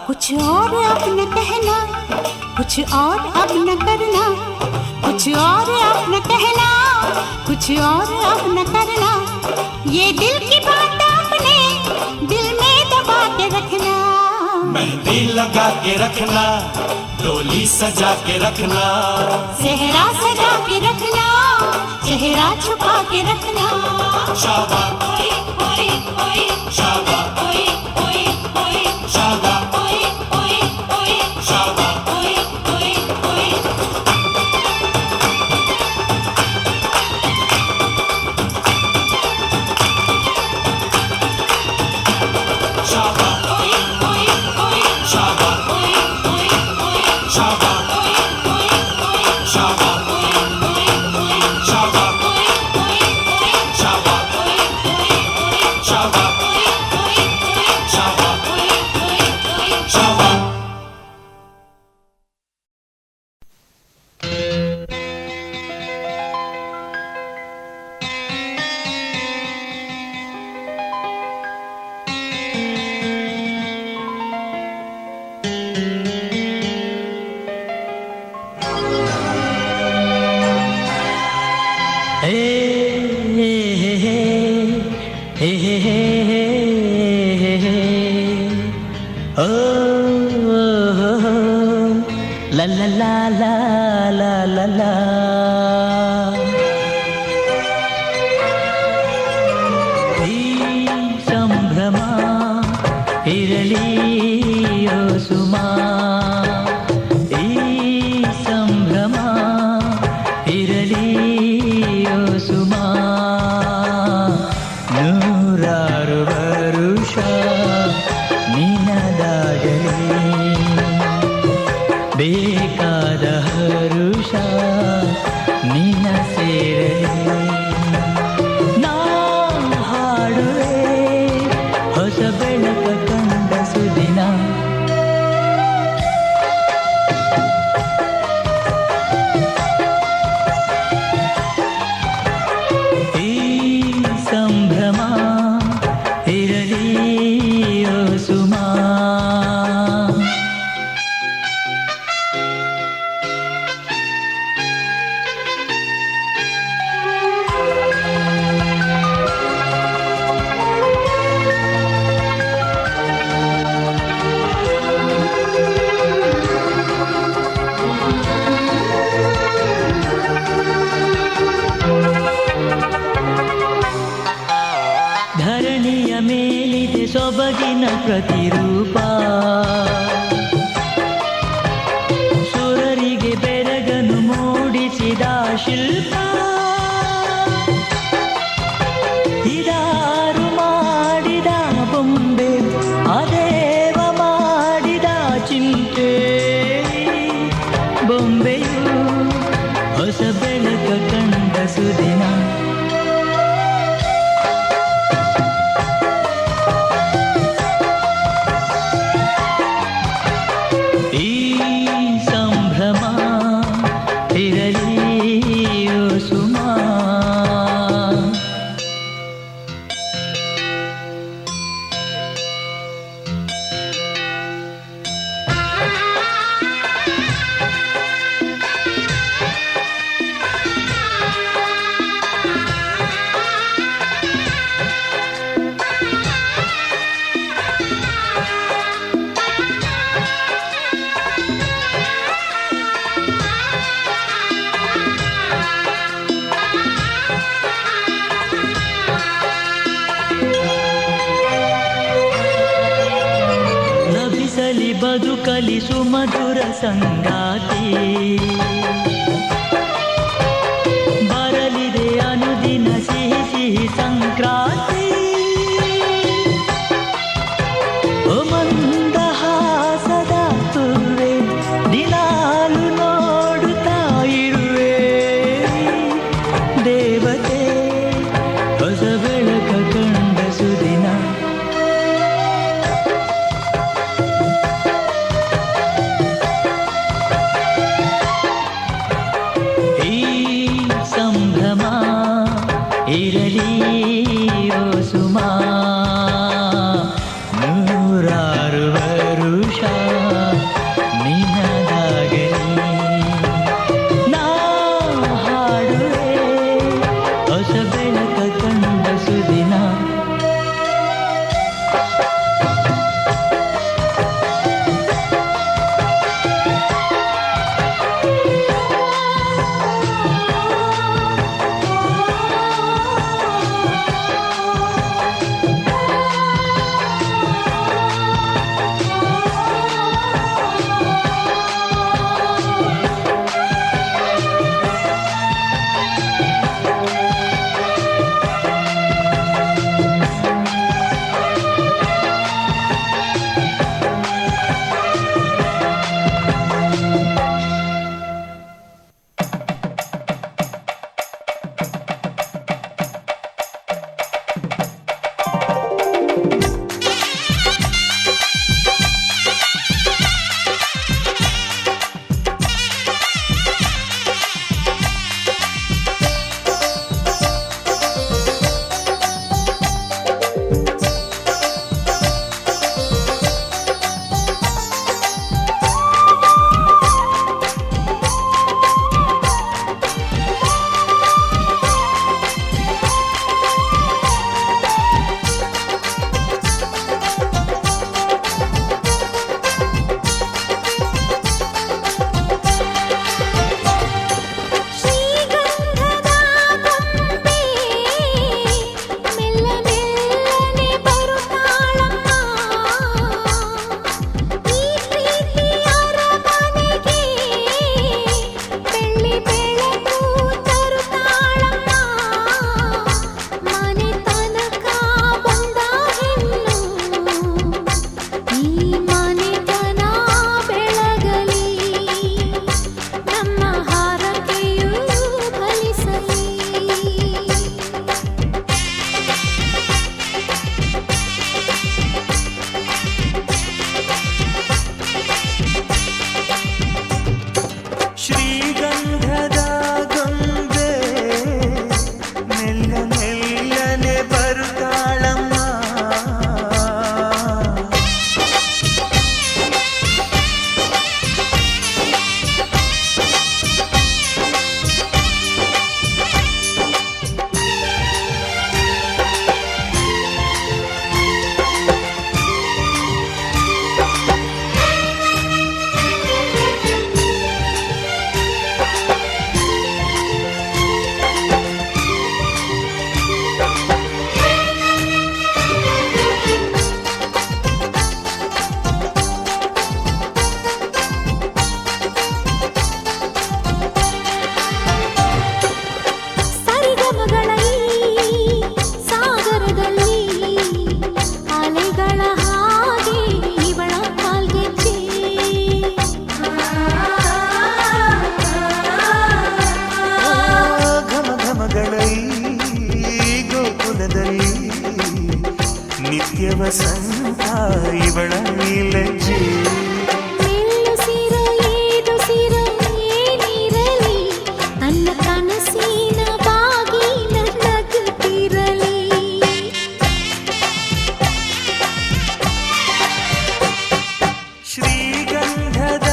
कुछ और अब न कहना कुछ और अब न करना कुछ और अब न कहना कुछ और अब न करना ये दिल की बात अपने दिल में दबा के रखना मेहंदी लगा के रखना डोली सजा के रखना सेहरा सजा के रखना चेहरा छुपा के रखना शाबा ओए ओए ओए शाबा ओए ओए ओए शाबा ओए ओए ओए शाबा ओए ओए ओए शाबा ओए ओए ओए शाबा ओए ओए ओए शाबा ओए ओए ओए शाबा ओए ओए शाबा ओए ओए शाबा ओए ओए ओए शाबा ओए ओए ओए शाबा ओए ओए ಓ ಲ ಲ ಲ ಲ ಲ ಲ ಲ. ಈ ಸಂಭ್ರಮ ಇರಲಿ ಓ ಸುಮಾ, ಈ ಸಂಭ್ರಮ ಇರಲಿ ಓ ಸುಮಾ. ನೂರಾರು ವರುಷ ನಿನದಾಗಲಿ, ಬೇಕಾದ ಹರುಷ ನಿನ್ನ ಸೇರಲಿ. ನಾ ಹಾಡುವೆ ಹೊಸ ಬೆಳಕ ಕಂಡ ಸುದಿನ. ಈ ಸಂಭ್ರಮ ಇರಲಿ ಓ ಸುಮಾ. ಧರಣಿಯ ಮೇಲಿದೆ ಸೊಬಗಿನ ಪ್ರತಿರೂಪ, ಸುರರಿಗೆ ಬೆರಗನು ಮೂಡಿಸಿದ ಶಿಲ್ಪ. ಇದಾರು ಮಾಡಿದ ಬೊಂಬೆ, ಅದೇವ ಮಾಡಿದ ಚಿಂತೆ. ಬೊಂಬೆಯು ಹೊಸ ಬೆಳಕ ಕಂಡ ಸುದಿನ. ಈ ಸಂಭ್ರಮ ಇರಲಿ ಓ ಸುಮಾ. ಲಭಿಸಲಿ ಬದುಕಲಿ ಸುಮಧುರ ಸಂಗಾತಿ, ಬರಲಿದೆ ಅನುದಿನ ಸಿಹಿ ಸಿಹಿ ಸಂಕ್ರಾಂತಿ. ಓ ಮಂದಹಾಸದ ತುರುವೆ, ದಿನಾಲು ನೋಡುತ್ತಾ ಇರುವೆ. ದೇವತೆ ಹೊಸ ಬೆಳಕ ಕಂಡ ಸುದಿನ. ಇವಳ ಈ ಲಜ್ಜೆ ಮೆಲ್ಲುಸಿರೋ ಏದುಸಿರೋ ಏನಿರಲಿ ತನ್ನ ಕನಸಿನ ಬಾಗಿ ನಗುತ್ತಿರಲಿ ಶ್ರೀಗಂಧದ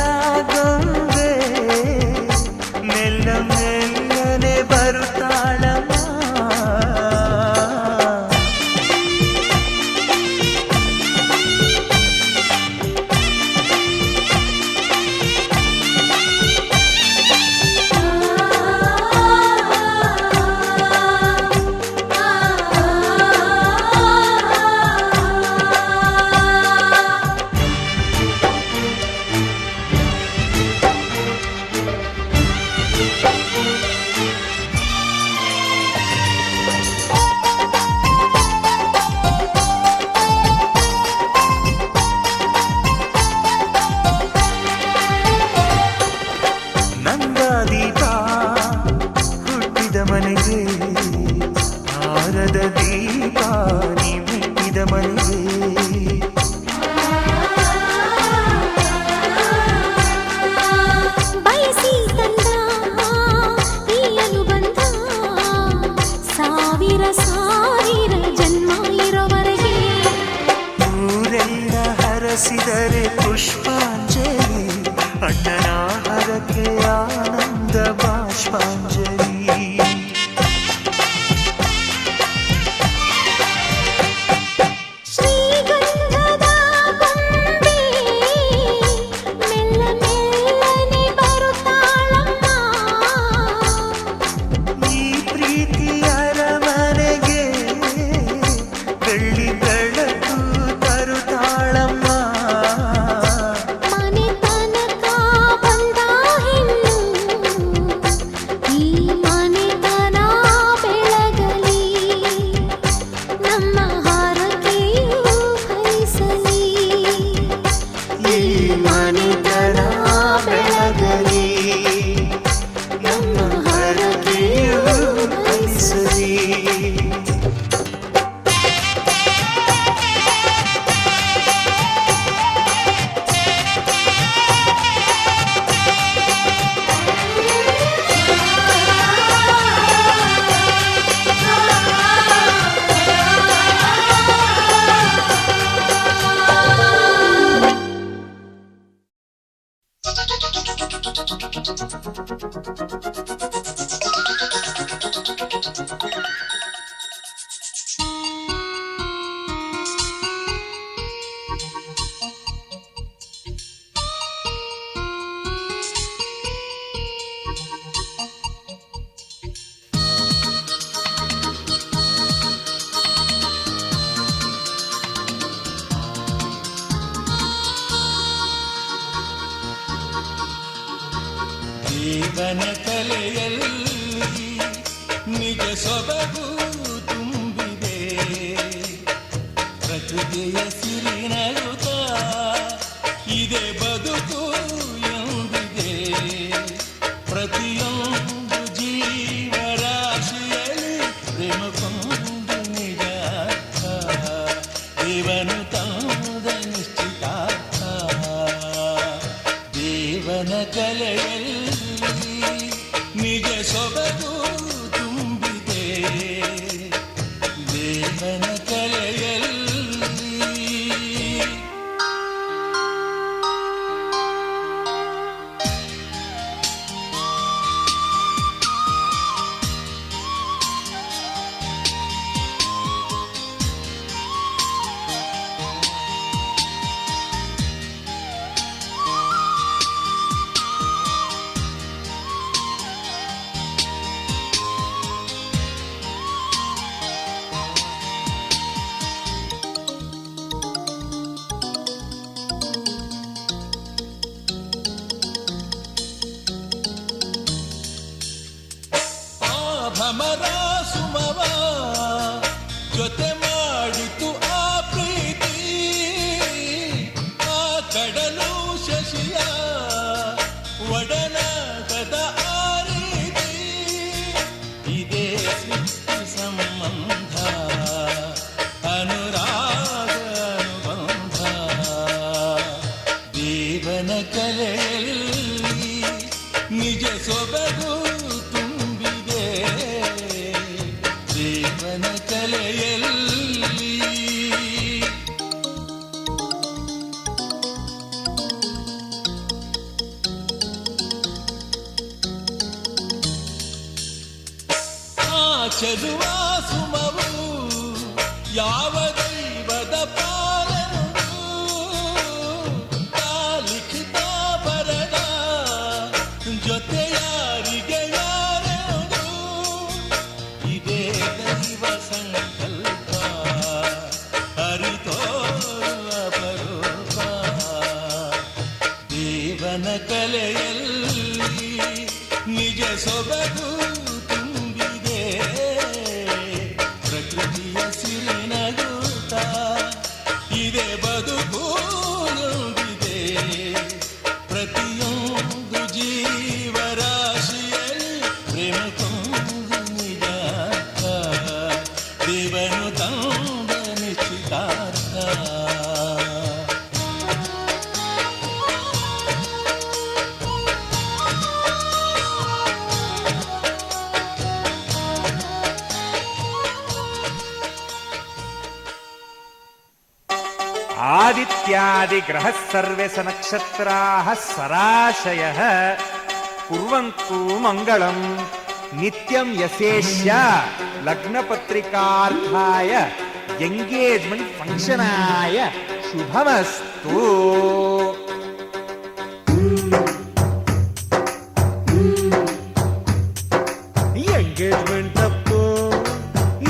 ಗೊಂಬೆ ಮೆಲ್ಲ ಮೆಲ್ಲನೆ ಬರುತ್ತಾಳಮ್ಮ ನಂದಾದೀಪ ಹುಟ್ಟಿದ ಮನೆಗೆ ಹಾರದ ದೀಪ ನೀ ಮೆಟ್ಟಿದ ಮನೆಗೆ ಬಯಸಿ ತಂದ ಈ ಅನುಬಂಧ ಸಾವಿರ ಸಾವಿರ ಜನ್ಮ ಇರೋವರೆಗೆ ಊರೆಲ್ಲ ಹರಸಿದರೆ ಪುಷ್ಪಾಂಜಲಿ ಅಣ್ಣನ ಹರಕೆ ಆನಂದ ಬಾಷ್ಪಾಂಜಲಿ ಶ್ರೀಗಂಧದ ಗೊಂಬೆ ಮೆಲ್ಲ ಮೆಲ್ಲನೆ ಬರುತ್ತಾಳಮ್ಮ ಈ ಪ್ರೀತಿಯ ಅರಮನೆಗೆ ಬೆಳ್ಳಿ ಬೆಳಕು ತರುತ್ತಾಳಮ್ಮ ಮನೆ ತನಕ ಬಂದ ಹೆಣ್ಣು ಈ ಮನೆತನ ಬೆಳಗಲಿ ನಮ್ಮ ಹಾರಕೆಯು ಫಲಿಸಲಿ ಈ ಮನೆತನ ಬೆಳಗಲಿ ನಮ್ಮ ಹರಕೆಯು ಫಲಿಸಲಿ ಜೀವನ ಕಲೆಯಲ್ಲಿ ನಿಜ ಸೊಬಗು ತುಂಬಿದೆ ಪ್ರಕೃತಿಯ ಸಿರಿನಯುತ ಇದೆ ಬದುಕು ಎಂದಿದೆ ಪ್ರತಿಯೊಂದು ಜೀವರಾಶಿಯಲ್ಲಿ ಪ್ರೇಮ ಕೊಂದು ನಿಜ ದೇವನು ತಂದ ನಿಶ್ಚಿತಾರ್ಥ ದೇವನ ಕಲೆಯಲ್ಲಿ ನಿಜ ಸೊಬಗು ತುಂಬಿದೆ ದೇವನ ಕಲೆಯಲ್ಲಿ ಭ್ರಮರ ಸುಮವ ಜೊತೆ ಮಾಡಿತು ಆ ಪ್ರೀತಿ ಆ ಕಡಲು ಶಶಿಯ ಒಡನಾಟದ ಆ ರೀತಿ ಇದೇ ಸಂಬಂಧ ಅನುರಾಗ ಅನುಬಂಧ ಕಲೆಯಲ್ಲಿ ನಿಜ ಸೊಬಗು ತುಂಬಿದೆ ದೇವನ ಕಲೆಯಲ್ಲಿ. ಚೆಲುವ ಸುಮವು ಯಾವ ದೈವದ ಪಾಲನು ಲಿಖಿತ ಬರದ ಜೊತೆ ಯಾರಿಗೆ ಯಾರನು ಇದೇ ದೈವ ಸಂಕಲ್ಪ ಅರಿತೋ ಅಪರೂಪ ದೇವನ ಕಲೆಯಲ್ಲಿ ನಿಜ ಸೊಬಗು ತುಂಬಿದೆ ಪ್ರಕೃತಿಯ ಸಿರಿನಗೂಟ ಇದೆ ಬದುಕು ನುಡಿದೆ ಪ್ರತಿಯೊಂದು ಜೀವರಾಶಿಯಲ್ಲಿ ಪ್ರೇಮ ತುಂಬು ನಿಜ ದೇವನು ತಂದ ನಿಶ್ಚಿತಾರ್ಥ. आदित्यादिग्रहः सर्वे सनक्षत्राः सराशयः कुर्वन्तु मङ्गलम् नित्यं यशेष्य लग्नपत्रिकार्थाय एङ्गेज्मेण्ट् फङ्क्षनाय शुभमस्तु. ಎಂಗೇಜ್ಮೆಂಟ್ ಅಪ್ಪು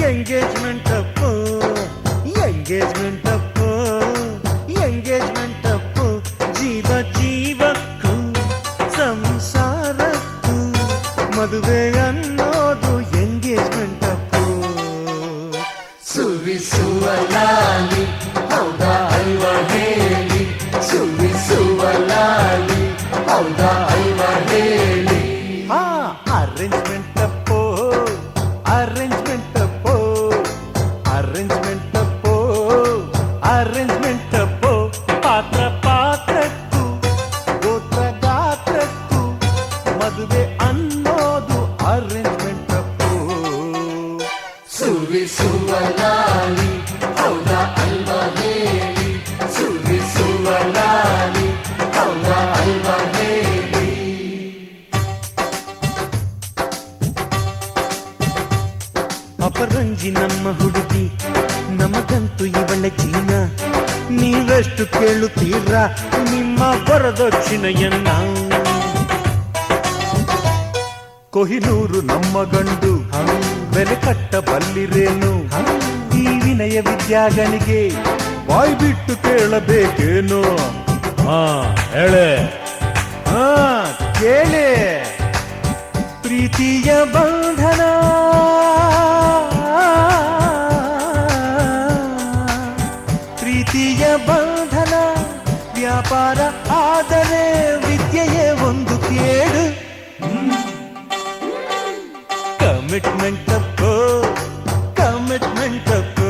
ಎಂಗೇಜ್ಮೆಂಟ್ ಅಪ್ಪು ಎಂಗೇಜ್ಮೆಂಟ್ ಅಪ್ಪು ಎಂಗೇಜ್ಮೆಂಟ್ ಅಪ್ಪು ಜೀವ ಜೀವಕ್ಕೂ ಸಂಸಾರಕ್ಕೂ ಮದುವೆ ಅನ್ನೋದು ಎಂಗೇಜ್ಮೆಂಟ್ ಅಪ್ಪು. ಸುವಿಸುವ ಲಾಲಿ ಹೌದಾ ಅಲ್ವಾ ಹೇಳಿ ಸುವಿಸುವ ಲಾಲಿ ಹೌದಾ ಅಲ್ವಾ ಹೇಳಿ. ಅರೇಂಜ್ಮೆಂಟ್ ಅಪ್ಪೋ ಅರೇಂಜ್ಮೆಂಟ್ ಅಪ್ಪೋ ಅರೇಂಜ್ಮೆಂಟ್ ಅಪ್ಪೋ ಅರೇಂಜ್ಮೆಂಟ್ ಅಪ್ಪೋ ಪಾತ್ರ ಪಾತ್ರಕ್ಕೂ ಗೋತ್ರ ಗಾತ್ರಕ್ಕೂ ಮದುವೆ ಅನ್ನೋದು ಅರೇಂಜ್ಮೆಂಟ್ ಅಪ್ಪೋ. ಸುವಿಸುವ ಲಾಲಿ ಹೌದಾ ಅಲ್ವಾ ಹೇಳಿ ಸುವಿಸುವ ಲಾಲಿ ಹೌದಾ ಅಲ್ವಾ ಹೇಳಿ. ಅಪರಂಜಿ ನಮ್ಮ ಹುಡುಗಿ ನಮಗಂತೂ ಇವಳ ಜೀವನ ನೀವೆಷ್ಟು ಕೇಳುತ್ತೀರಾ ನಿಮ್ಮ ವರದಕ್ಷಿಣೆಯನ್ನ. ಕೊಹಿನೂರು ನಮ್ಮ ಗಂಡು ಬೆಲೆ ಕಟ್ಟಬಲ್ಲಿರೇನು ಈ ವಿನಯ ವಿದ್ಯಾಗನಿಗೆ ಬಾಯ್ ಬಿಟ್ಟು ಕೇಳಬೇಕೇನು. ಹೇಳೆ ಕೇಳೆ ಪ್ರೀತಿಯ ಬಂಧನ ಪ್ರೀತಿಯ ಬಂಧನ ವ್ಯಾಪಾರ ಆದರೆ ವಿದ್ಯೆಯೇ ಒಂದು ಕೇಡು. Commitment Appu commitment Appu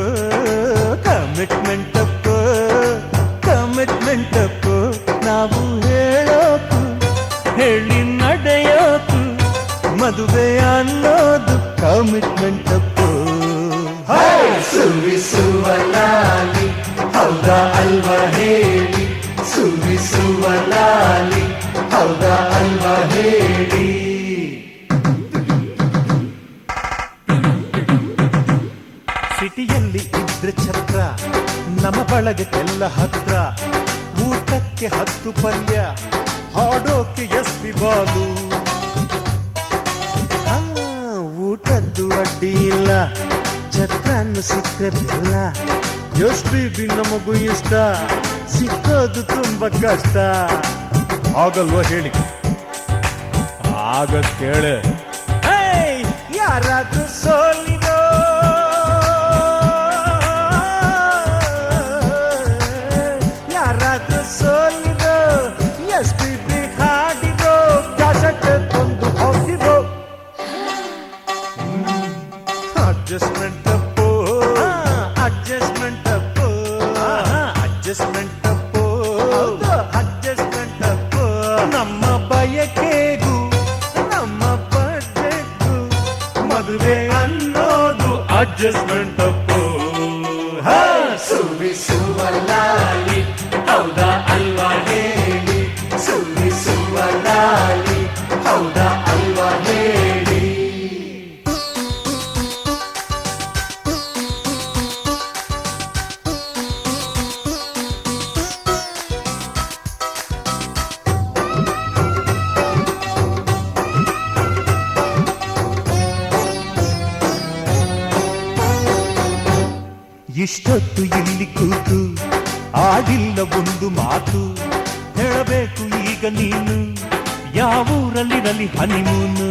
commitment Appu commitment Appu ನಾವು ಹೇಳೋಕು ಹೇಳಿ ನಡೆಯೋಕು ಮದುವೆ ಅನ್ನೋದು ಕಮಿಟ್ಮೆಂಟ್ ಅಪ್ಪು. ಸುವಿಸುವ ಲಾಲಿ ಹೌದಾ ಅಲ್ವಾ ಹೇಳಿ ಸುವಿಸುವ ಲಾಲಿ ಹೌದಾ ಅಲ್ವಾ ಹೇಳಿ. ಸಿಟಿಯಲ್ಲಿ ಇದ್ರೆ ಛತ್ರ ನಮ್ಮ ಬಳಗಕ್ಕೆಲ್ಲ ಹತ್ರ ಊಟಕ್ಕೆ 10 ಪಲ್ಯ ಹಾಡೋಕೆ ಎಸ್ಪಿ ಬಾಲು. ಊಟದ್ದು ಅಡ್ಡಿ ಇಲ್ಲ ಛತ್ರನ್ನು ಸಿಕ್ಕರಿಲ್ಲ ಎಷ್ಟು ಬಿ ನಮಗೂ ಇಷ್ಟ ಸಿಕ್ಕೋದು ತುಂಬಾ ಕಷ್ಟ. ಆಗಲ್ವಾ ಹೇಳಿ ಆಗ ಕೇಳೆ ಯಾರಾದ್ರೂ ಸೋಲಿರೋ ಯಾರಾದ್ರೂ ಸೋಲಿರೋ ಎಷ್ಟು ಬಿ ಹಾಡಿರೋ ಕ್ಯಾಸೆಟ್ ತಂದು ಹೋಗಿರೋ. ಅಡ್ಜಸ್ಟ್ಮೆಂಟ್ ಅಪ್ಪು ಅಡ್ಜಸ್ಟ್ಮೆಂಟ್ ಅಪ್ಪು ಅಡ್ಜಸ್ಟ್ಮೆಂಟ್ ಅಪ್ಪು ಅಡ್ಜಸ್ಟ್ಮೆಂಟ್ ಅಪ್ಪು ಅಡ್ಜಸ್ಟ್ಮೆಂಟ್ ಅಪ್ಪು. ಸುರಿಸುವ ಲಾಲಿ ಹೌದಾ ಅಲ್ವಾ ಹೇಳಿ, ಸುರಿಸುವ ಲಾಲಿ ಹೌದಾ ಅಲ್ವಾ ಹೇಳಿ. ಇಷ್ಟೊತ್ತು ಇಲ್ಲಿ ಕೂತು ಆಡಿಲ್ಲ ಒಂದು ಮಾತು, ಹೇಳಬೇಕು ಈಗ ನೀನು ಯಾವೂರಲ್ಲಿರಲಿ ಹನಿಮೂನು.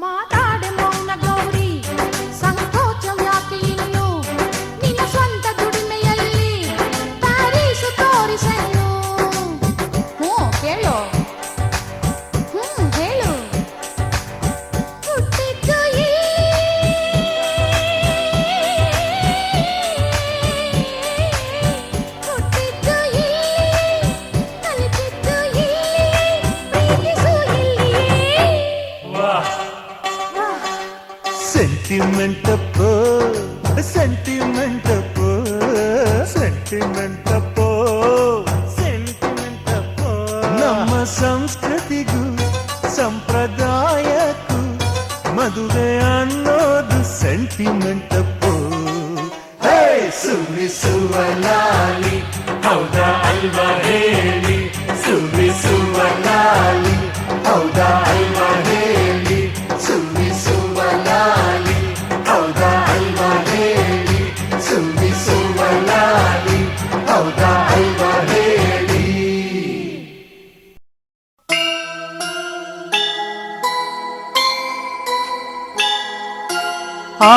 ಮಾತಾಡೆ ಮೌನ ಗೌರಿ, ಸಂಕೋಚ ಯಾಕೆ ಇನ್ನು, ನಿನ್ನ ಸ್ವಂತ ದುಡಿಮೆಯಲ್ಲಿ ಪ್ಯಾರೀಸು ತೋರಿಸಲು. ಹೇಳು ಹೇಳು. ಹುಟ್ಟಿದ್ದು ಹುಟ್ಟಿದ್ದು ಕಲಿತಿದ್ದು ಪ್ರೀತಿಸು ಇಲ್ಲಿ. ಸೆಂಟಿಮೆಂಟ್ ಅಪ್ಪೋ, ಸೆಂಟಿಮೆಂಟ್ ಅಪ್ಪೋ, ಸೆಂಟಿಮೆಂಟ್ ಅಪ್ಪೋ, ಸೆಂಟಿಮೆಂಟ್ ಅಪ್ಪೋ. ನಮ್ಮ ಸಂಸ್ಕೃತಿಗೂ ಸಂಪ್ರದಾಯಕ್ಕೂ ಮದುವೆ ಅನ್ನೋದು ಸೆಂಟಿಮೆಂಟ್ ಅಪ್ಪೋ. ಸುರಿಸುವ ಲಾಲಿ ಹೌದಾ ಅಲ್ವಾ ಹೇಳಿ, ಸುರಿಸುವ ಲಾಲಿ ಹೌದಾ ಅಲ್ವಾ ಹೇಳಿ, ಸುರಿಸುವ ಲಾಲಿ ಹೌದಾ ಅಲ್ವಾ ಹೇಳಿ, ಸುರಿಸುವ ಲಾಲಿ ಹೌದಾ ಅಲ್ವಾ ಹೇಳಿ. ಆ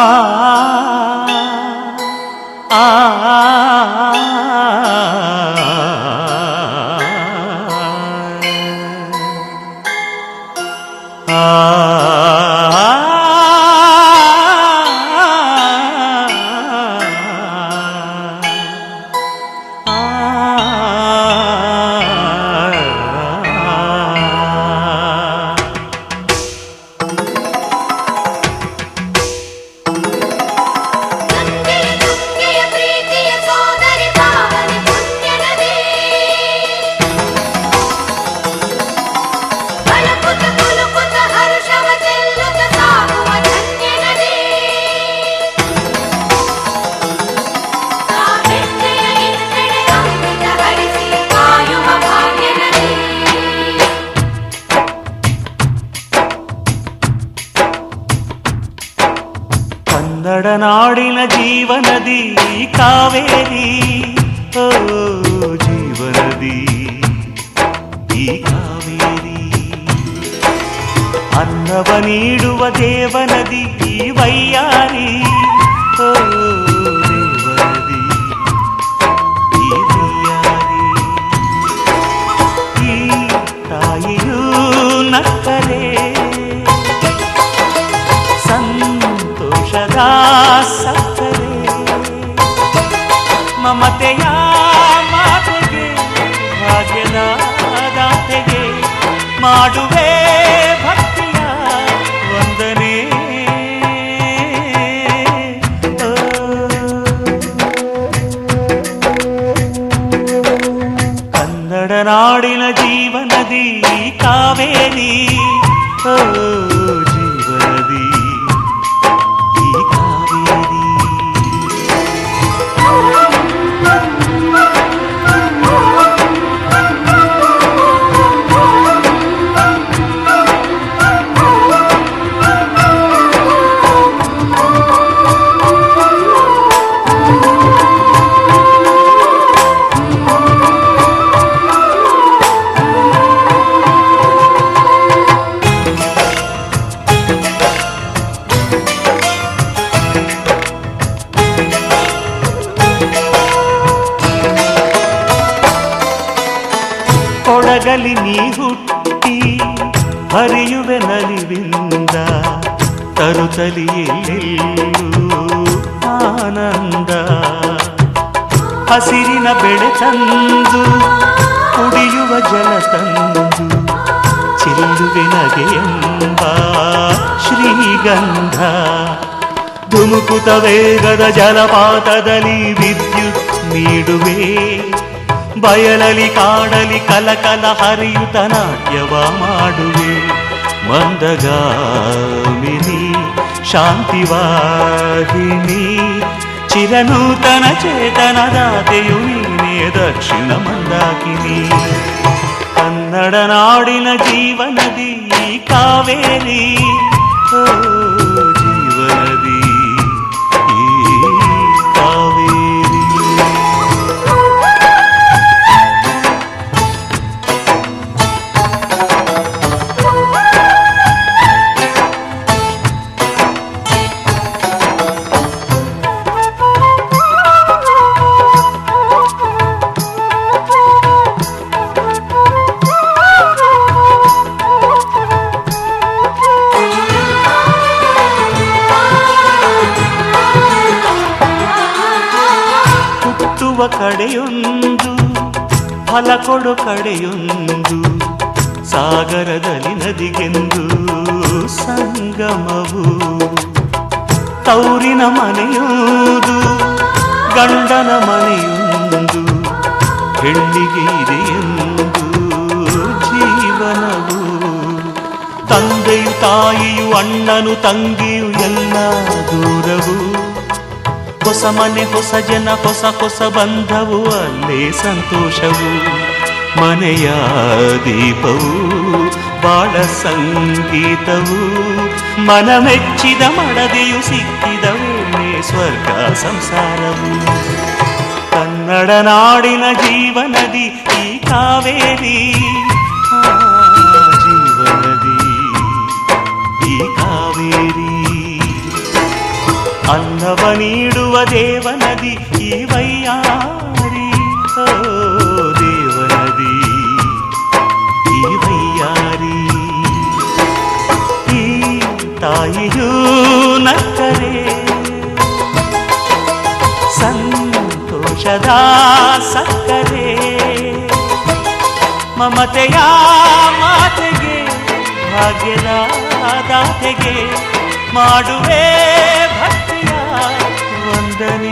ಆ ಗಂಗೆಯ ಪ್ರೀತಿಯ ಸೋದರಿ ಪಾವನಿ ಪುಣ್ಯ ನದಿ, ಬಲಕುತ ಕುಲುಕುತ ಹರ್ಷವ ಚೆಲ್ಲುತ್ತ ಸಾಗುವ ಧನ್ಯ ನದಿ, ಹೆಜ್ಜೆಯ ಹಿಂದೆಡೆ ಅಮೃತ ಹರಿಸಿ ಕಾಯುವ ಭಾಗ್ಯ ನದಿ. ಕನ್ನಡ ನಾಡಿನ ಜೀವನದಿ ಕಾವೇರಿ, ಓ ಜೀವನದಿ ಈ ಕಾವೇರಿ. ಅನ್ನವ ನೀಡುವ ದೇವನದಿ ಈ ವೈಯಾರಿ, ಓ ದೇವನದಿ ಈ ವೈಯಾರಿ. ಈ ತಾಯಿಯೂ ನಕ್ಕರೆ ಸಂತೋಷದ ಸಕ್ಕರೆ, ಮಮತೆಯ ಮಾತೆಗೆ ಭಾಗ್ಯದ ದಾತೆಗೆ ಮಾಡುವೆ ಭಕ್ತಿಯ ವಂದನೆ. ಓ, ಕನ್ನಡ ನಾಡಿನ ಜೀವನದಿ ಕಾವೇರಿ, ಓ ಜೀವನದಿ ಈ ಕಾವೇರಿ. ಕೊಡಗಲಿ ನೀ ಹುಟ್ಟಿ ಹರಿಯುವೆ ನಲಿವಿಂದ, ತರುತ್ತಲಿಯೆಲ್ಲೆಲ್ಲೂ ಆನಂದ. ಹಸಿರಿನ ಬೆಳೆ ತಂದು ಕುಡಿಯುವ ಜಲ ತಂದು ಚಿಲ್ಲ ಚೆಲ್ಲುವೆ ನಗೆಯೆಂಬ ಶ್ರೀಗಂಧ. ಧುಮುಕುತ ವೇಗದ ಜಲಪಾತದಲ್ಲಿ ವಿದ್ಯುತ್ ನೀಡುವೆ, ಬಯಲಲಿ ಕಾಡಲಿ ಕಲಕಲ ಹರಿಯುತ ನಾಟ್ಯವ ಮಾಡುವೆ. ಮಂದಗಾಮಿನಿ ಶಾಂತಿವಾಹಿನಿ ಚಿರನೂತನ ಚೇತನದಾತೆಯು ನೀನೇ ದಕ್ಷಿಣ ಮಂದಾಕಿನಿ. ಕನ್ನಡ ನಾಡಿನ ಜೀವನದಿ ಕಾವೇರಿ, ಓ ಜೀವನದಿ ಈ ಕಾವೇರಿ. ಕಡೆಯೊಂದು ಫಲ ಕೊಡು ಕಡೆಯೊಂದು, ಸಾಗರದಲ್ಲಿ ನದಿಗೆಂದು ಸಂಗಮವು. ತೌರಿನ ಮನೆಯುವುದು ಗಂಡನ ಮನೆಯೊಂದು, ಹೆಣ್ಣಿಗೆ ಇದೆಯೆಂದು ಜೀವನವು. ತಂದೆಯು ತಾಯಿಯು ಅಣ್ಣನು ತಂಗಿಯು ಎಲ್ಲ ದೂರವು. ಹೊಸ ಮನೆ ಹೊಸ ಜನ ಹೊಸ ಹೊಸ ಬಂಧವು, ಅಲ್ಲೇ ಸಂತೋಷವು. ಮನೆಯ ದೀಪವು ಬಾಳ ಸಂಗೀತವು, ಮನ ಮೆಚ್ಚಿದ ಮಡದೆಯು ಸಿಕ್ಕಿದ ವೇಳೆ ಸ್ವರ್ಗ ಸಂಸಾರವು. ಕನ್ನಡ ನಾಡಿನ ಜೀವನದಿ ಈ ಕಾವೇರಿ, ಜೀವನದಿ ಈ ಕಾವೇರಿ. ಅನ್ನವ ನೀಡುವ ದೇವನದಿ ಈ ವೈಯಾರಿ, ಓ ದೇವನದಿ ಈ ವೈಯಾರಿ. ಈ ತಾಯಿಯೂ ನಕ್ಕರೆ ಸಂತೋಷದ ಸಕ್ಕರೆ, ಮಮತೆಯ ಮಾತೆಗೆ ಭಾಗ್ಯದ ದಾತೆಗೆ ಮಾಡುವೆ ಭಕ್ತಿಯ ವಂದನೆ.